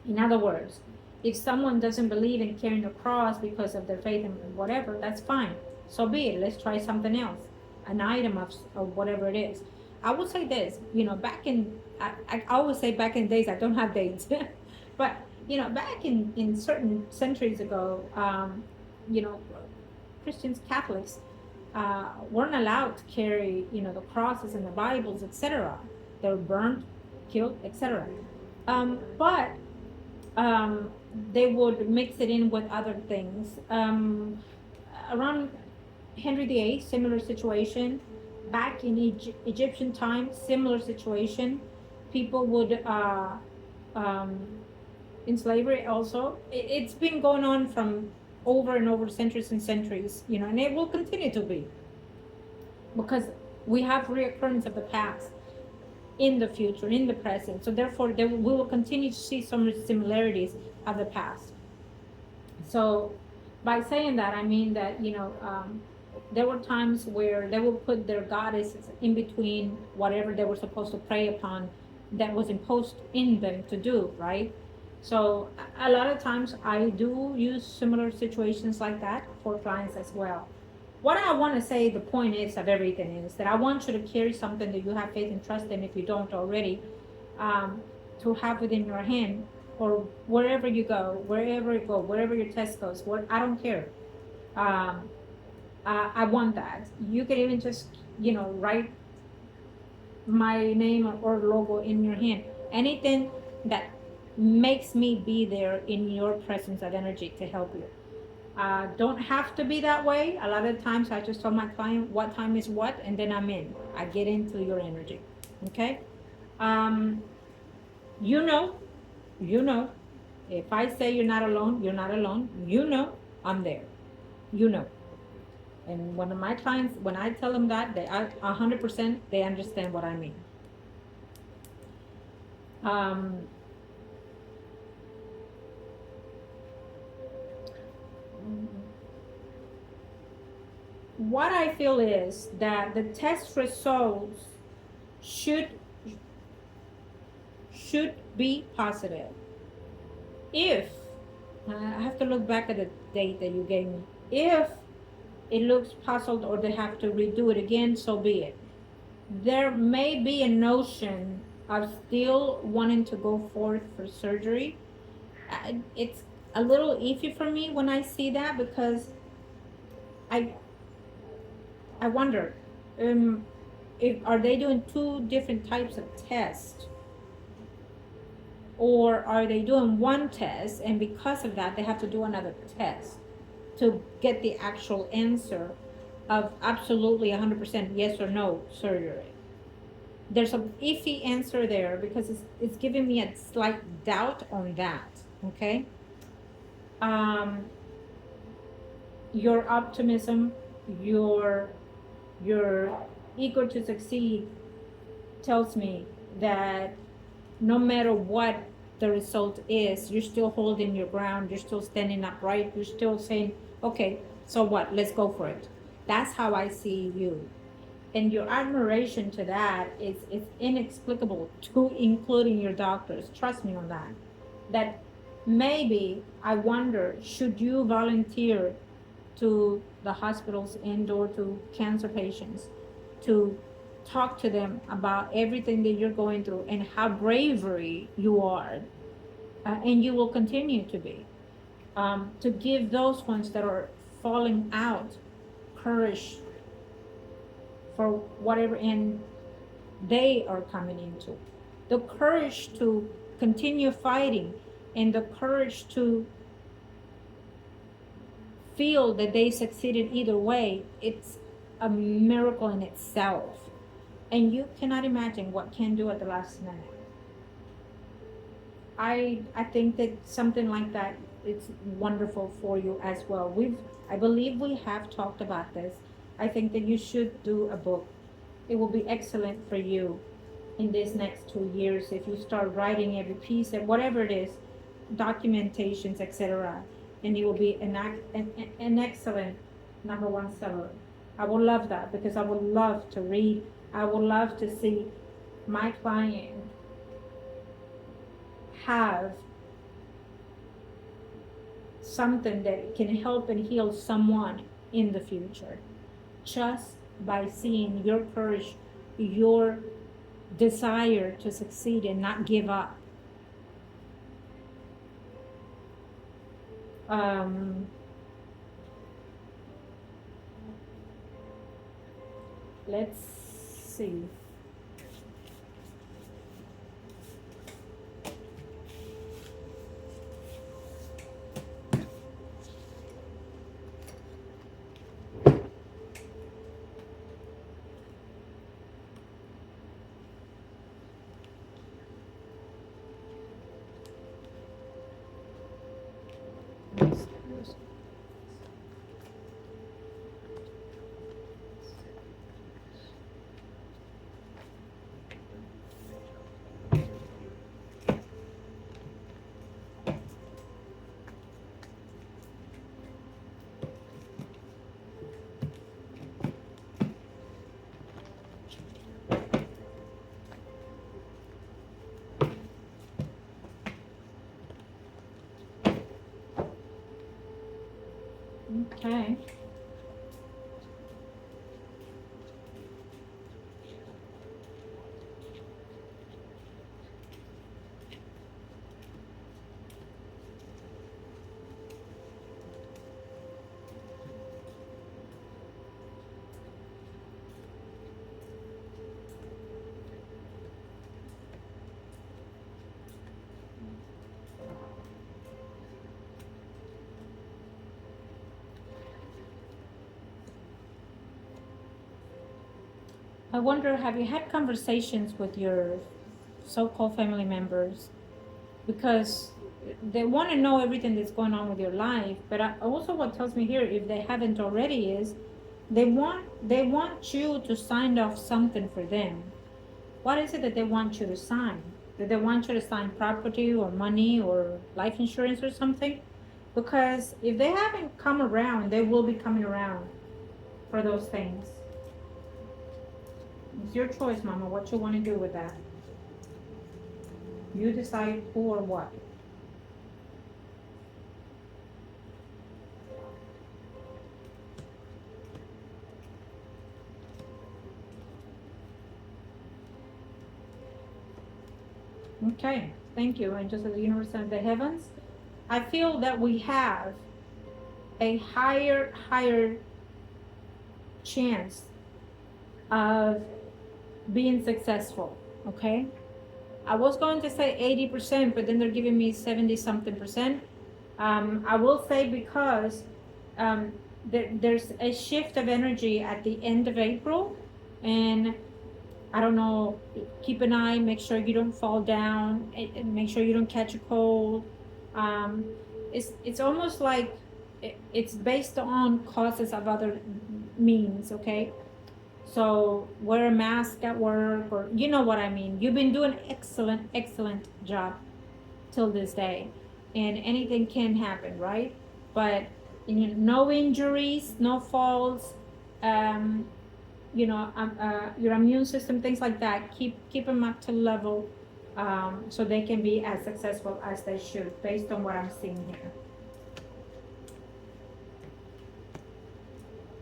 In other words, if someone doesn't believe in carrying the cross because of their faith in whatever, that's fine. So be it. Let's try something else, an item of whatever it is. I will say this, I always say back in days, I don't have dates, but back in certain centuries ago, you know, Christians, Catholics, weren't allowed to carry, the crosses and the Bibles, etc. They were burned, killed, etc. But um, they would mix it in with other things. Around Henry VIII, similar situation. Back in Egyptian times, similar situation. People would um, in slavery also. It's been going on from over and over centuries and centuries, and it will continue to be because we have reoccurrence of the past in the future, in the present. So therefore, we will continue to see some similarities of the past. So by saying that, I mean that, there were times where they would put their goddesses in between whatever they were supposed to pray upon that was imposed in them to do, right? So a lot of times I do use similar situations like that for clients as well. What I want to say, the point is of everything is that I want you to carry something that you have faith and trust in if you don't already, to have within your hand or wherever you go, wherever your test goes, I don't care. Um, I want that. You can even just, write my name or logo in your hand. Anything that makes me be there in your presence of energy to help you. Don't have to be that way. A lot of times I just tell my client what time is what, and then I'm in. I get into your energy. Okay? Um, you know, you know. If I say you're not alone, you're not alone. I'm there. You know. And one of my clients, when I tell them that, they are 100%, they understand what I mean. Um, what I feel is that the test results should be positive. If I have to look back at the date that you gave me, if it looks puzzled or they have to redo it again, so be it. There may be a notion of still wanting to go forth for surgery. It's a little iffy for me when I see that because I wonder, if are they doing two different types of tests, or are they doing one test and because of that they have to do another test to get the actual answer of absolutely 100% yes or no surgery? There's an iffy answer there because it's giving me a slight doubt on that. Okay. Your optimism, your eager to succeed tells me that no matter what the result is, you're still holding your ground, you're still standing upright, you're still saying, okay, so what, let's go for it. That's how I see you. And your admiration to that is inexplicable, to including your doctors. Trust me on that. That maybe, I wonder, should you volunteer to the hospitals and or to cancer patients to talk to them about everything that you're going through and how bravery you are, and you will continue to be, to give those ones that are falling out courage for whatever end they are coming into, the courage to continue fighting, and the courage to feel that they succeeded either way. It's a miracle in itself. And you cannot imagine what can do at the last minute. I think that something like that is wonderful for you as well. I believe we have talked about this. I think that you should do a book. It will be excellent for you in these next 2 years if you start writing every piece and whatever it is, documentations, etc. And it will be an excellent #1 seller. I would love that because I would love to read. I would love to see my client have something that can help and heal someone in the future, just by seeing your courage, your desire to succeed and not give up. Um, let's see. Okay. I wonder, have you had conversations with your so-called family members? Because they want to know everything that's going on with your life. But also, what tells me here, if they haven't already, is they want you to sign off something for them. What is it that they want you to sign? That they want you to sign property or money or life insurance or something? Because if they haven't come around, they will be coming around for those things. It's your choice, Mama, what you want to do with that. You decide who or what. Okay, thank you. And just as the universe and the heavens, I feel that we have a higher chance of being successful. Okay, I was going to say 80%, but then they're giving me 70 something percent. I will say because there's a shift of energy at the end of April, and I don't know, keep an eye, make sure you don't fall down, and make sure you don't catch a cold. Um, it's almost like it's based on causes of other means, okay? So wear a mask at work, or you know what I mean. You've been doing excellent job till this day, and anything can happen, right? But no injuries, no falls. Um, your immune system, things like that. Keep them up to level, so they can be as successful as they should, based on what I'm seeing here.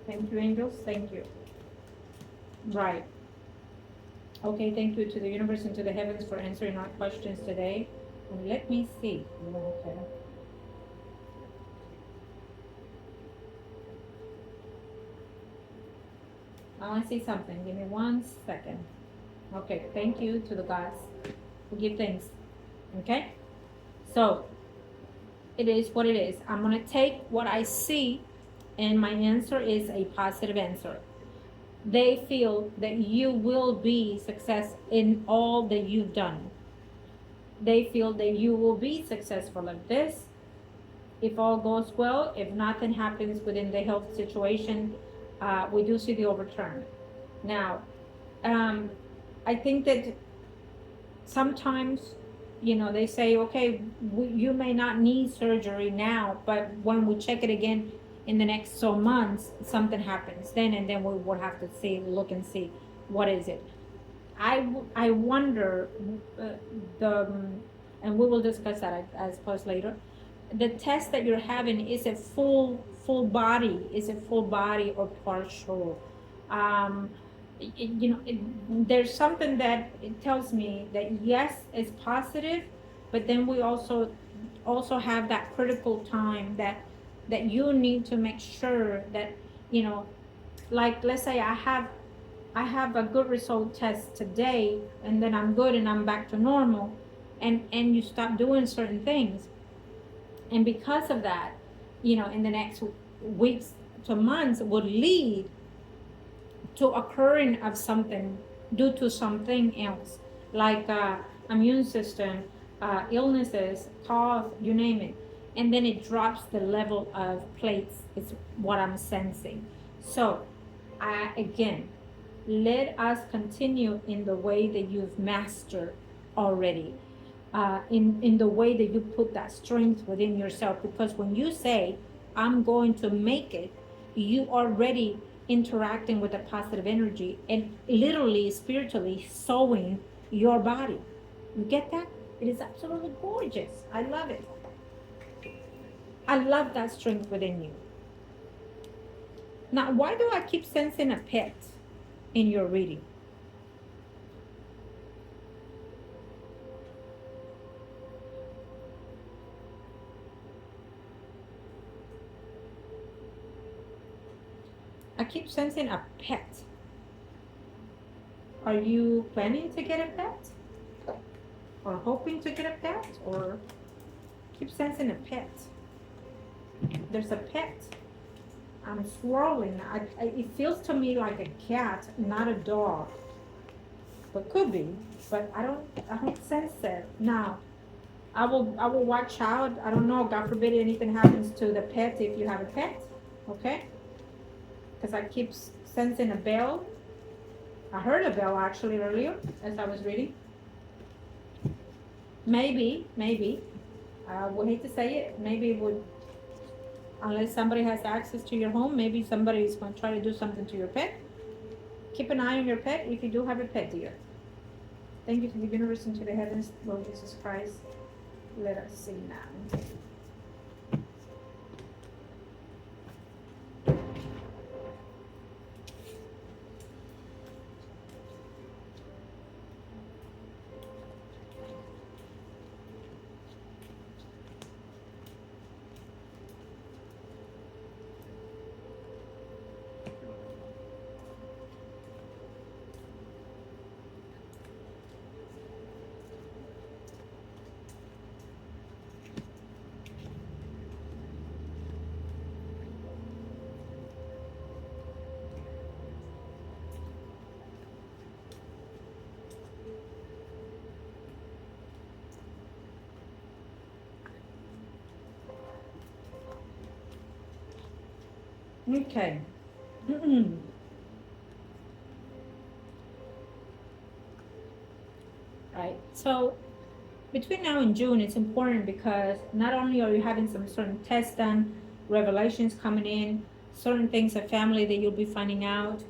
Thank you, angels. Thank you. Right. Okay. Thank you to the universe and to the heavens for answering our questions today. And let me see. Okay. I want to see something. Give me 1 second. Okay. Thank you to the gods who give thanks. Okay. So it is what it is. I'm going to take what I see, and my answer is a positive answer. They feel that you will be success in all that you've done. They feel that you will be successful at this if all goes well. If nothing happens within the health situation, we do see the overturn. Now, I think that sometimes, they say, okay, you may not need surgery now, but when we check it again in the next so months, something happens then, and then we will have to look and see what is it. I wonder, the and we will discuss that as post later. The test that you're having, is it full body? Is it full body or partial? Um, there's something that it tells me that yes, it's positive, but then we also also have that critical time that you need to make sure that, you know, like let's say I have a good result test today, and then I'm good and I'm back to normal, and you stop doing certain things, and because of that, you know, in the next weeks to months would lead to occurring of something due to something else, like immune system, illnesses, cough, you name it. And then it drops the level of plates, is what I'm sensing. So, again, let us continue in the way that you've mastered already, in the way that you put that strength within yourself. Because when you say, I'm going to make it, you already interacting with a positive energy and literally spiritually sewing your body. You get that? It is absolutely gorgeous. I love it. I love that strength within you. Now, why do I keep sensing a pet in your reading? I keep sensing a pet. Are you planning to get a pet? Or hoping to get a pet? Or keep sensing a pet? There's a pet. I'm swirling. It feels to me like a cat, not a dog. But could be. But I don't sense that. Now, I will watch out. I don't know. God forbid anything happens to the pet if you have a pet. Okay? Because I keep sensing a bell. I heard a bell actually earlier as I was reading. Maybe, I would hate to say it, maybe it would, unless somebody has access to your home, maybe somebody is going to try to do something to your pet. Keep an eye on your pet if you do have a pet, dear. Thank you to the universe and to the heavens, Lord Jesus Christ. Let us sing now. Okay. Right. So between now and June, it's important because not only are you having some certain tests done, revelations coming in, certain things of family that you'll be finding out,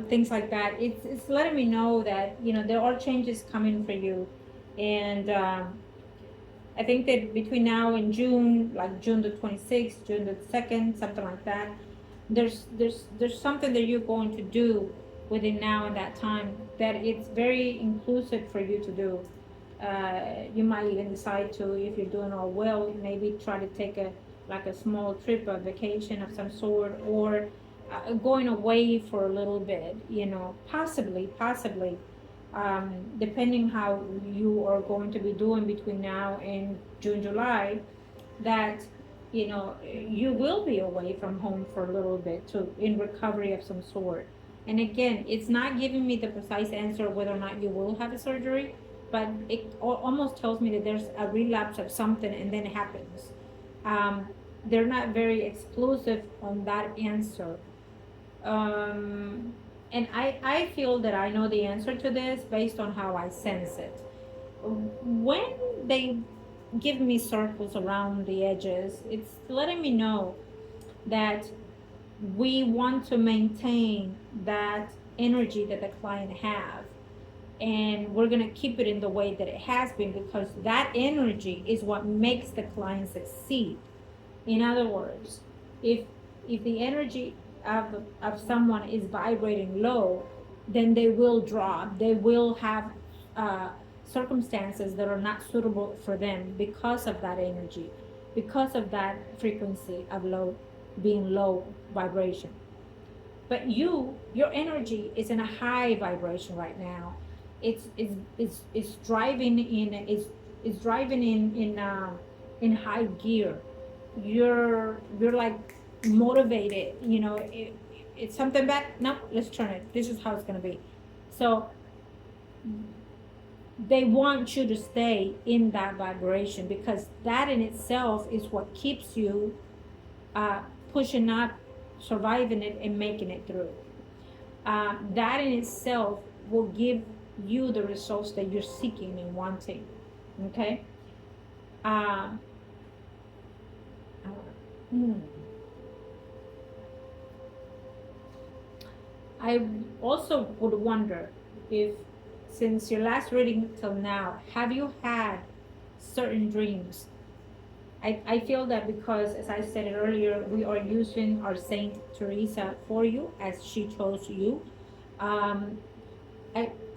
things like that. It's letting me know that, you know, there are changes coming for you, and I think that between now and June, like June the 26th, June the 2nd, something like that, there's something that you're going to do within now and that time that it's very inclusive for you to do. You might even decide to, if you're doing all well, maybe try to take a small trip, a vacation of some sort, or going away for a little bit, you know, possibly, depending how you are going to be doing between now and June, July, that, you know, you will be away from home for a little bit to in recovery of some sort. And again, it's not giving me the precise answer whether or not you will have a surgery, but it almost tells me that there's a relapse of something and then it happens. They're not very exclusive on that answer. And I feel that I know the answer to this based on how I sense it. When they give me circles around the edges, it's letting me know that we want to maintain that energy that the client have, and we're going to keep it in the way that it has been, because that energy is what makes the client succeed. In other words, if the energy of someone is vibrating low, then they will drop. They will have circumstances that are not suitable for them because of that energy, because of that frequency of low, being low vibration. But your energy is in a high vibration right now. It's driving in, it's driving in high gear. You're like motivated, it's something bad. No, let's turn it. This is how it's going to be. So they want you to stay in that vibration, because that in itself is what keeps you uh, pushing up, surviving it, and making it through. That in itself will give you the results that you're seeking and wanting. Okay. Um, hmm. I also would wonder if, since your last reading till now, have you had certain dreams? I feel that because, as I said earlier, we are using our Saint Teresa for you, as she chose you. Um,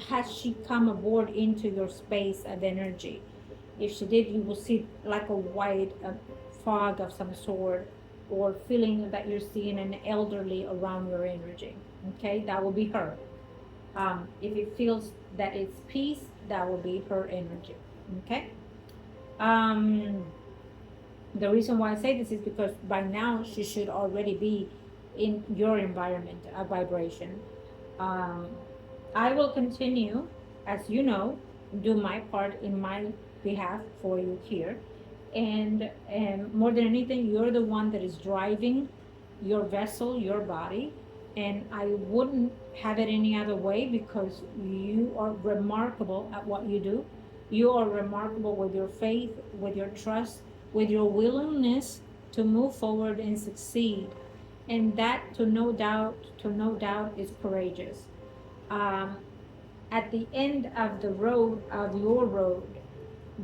has she come aboard into your space of energy? If she did, you will see like a white fog of some sort, or feeling that you're seeing an elderly around your energy. Okay, that will be her. If it feels that it's peace, that will be her energy. Okay. Um, the reason why I say this is because by now she should already be in your environment of vibration. Um, I will continue, as you know, do my part in my behalf for you here. And more than anything, you're the one that is driving your vessel, your body. And I wouldn't have it any other way, because you are remarkable at what you do. You are remarkable with your faith, with your trust, with your willingness to move forward and succeed. And that, to no doubt, is courageous. Um, at the end of the road, of your road,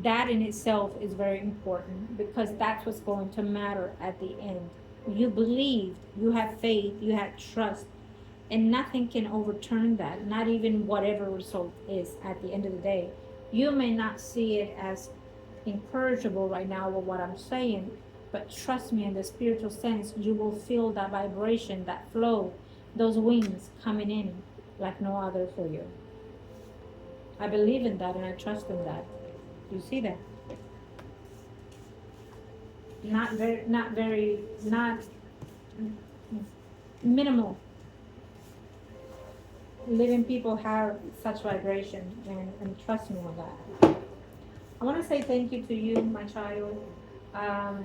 that in itself is very important, because that's what's going to matter at the end. You believed, you have faith, you had trust, and nothing can overturn that, not even whatever result is at the end of the day. You may not see it as encourageable right now with what I'm saying, but trust me, in the spiritual sense, you will feel that vibration, that flow, those wings coming in like no other for you. I believe in that and I trust in that. You see that? Not minimal. Living people have such vibration, and trust me on that. I want to say thank you to you, my child. Um,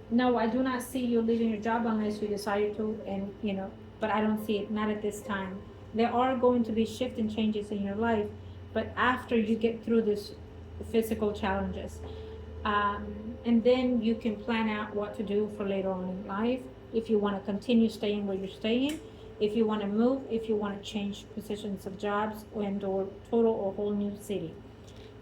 no, I do not see you leaving your job unless you decide to, and but I don't see it, not at this time. There are going to be shifts and changes in your life, but after you get through this physical challenges, and then you can plan out what to do for later on in life. If you want to continue staying where you're staying, if you want to move, if you want to change positions of jobs, and or total or whole new city,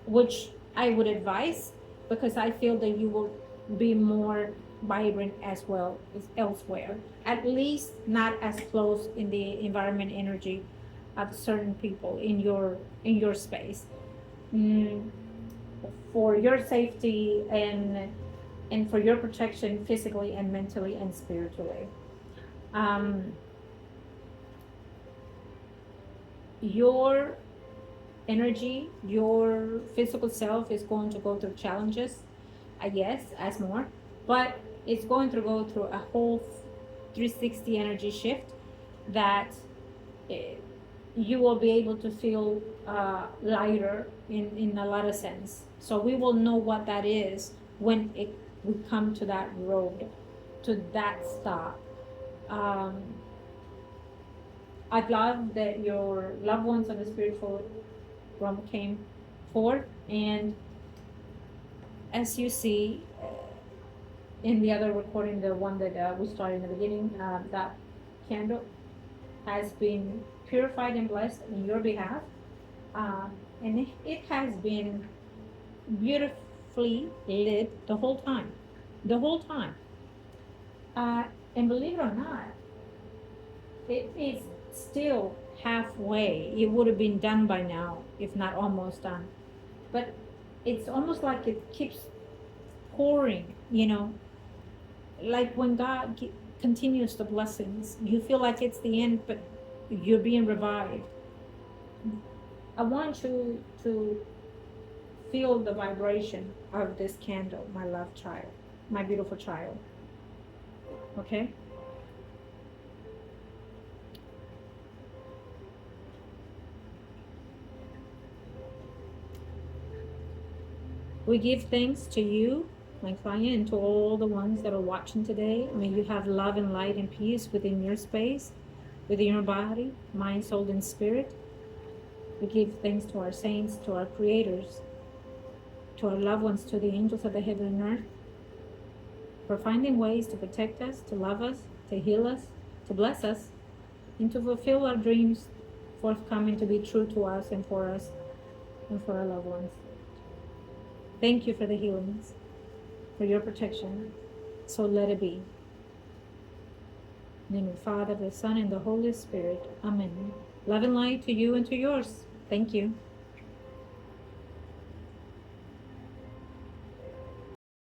which I would advise, because I feel that you will be more vibrant as well as elsewhere. At least not as close in the environment energy of certain people in your space. Mm, for your safety and for your protection physically and mentally and spiritually. Um, your energy, your physical self is going to go through challenges, I guess, as more, but it's going to go through a whole 360 energy shift that eh, you will be able to feel lighter in a lot of sense. So we will know what that is when we come to that road, to that stop. Um, I'd love that your loved ones on the spiritual realm came forth, and as you see in the other recording, the one that we started in the beginning, that candle has been purified and blessed in your behalf, and it has been beautifully lit the whole time. Uh, and believe it or not, it is still halfway. It would have been done by now, if not almost done. but it's almost like it keeps pouring, like when God continues the blessings, you feel like it's the end, but you're being revived. I want you to feel the vibration of this candle, my love child, my beautiful child. Okay? We give thanks to you, my client, and to all the ones that are watching today. May you have love and light and peace within your space, within your body, mind, soul, and spirit. We give thanks to our saints, to our creators, to our loved ones, to the angels of the heaven and earth, for finding ways to protect us, to love us, to heal us, to bless us, and to fulfill our dreams forthcoming to be true to us and for our loved ones. Thank you for the healings, for your protection. So let it be. In the name of the Father, the Son, and the Holy Spirit. Amen. Love and light to you and to yours. Thank you.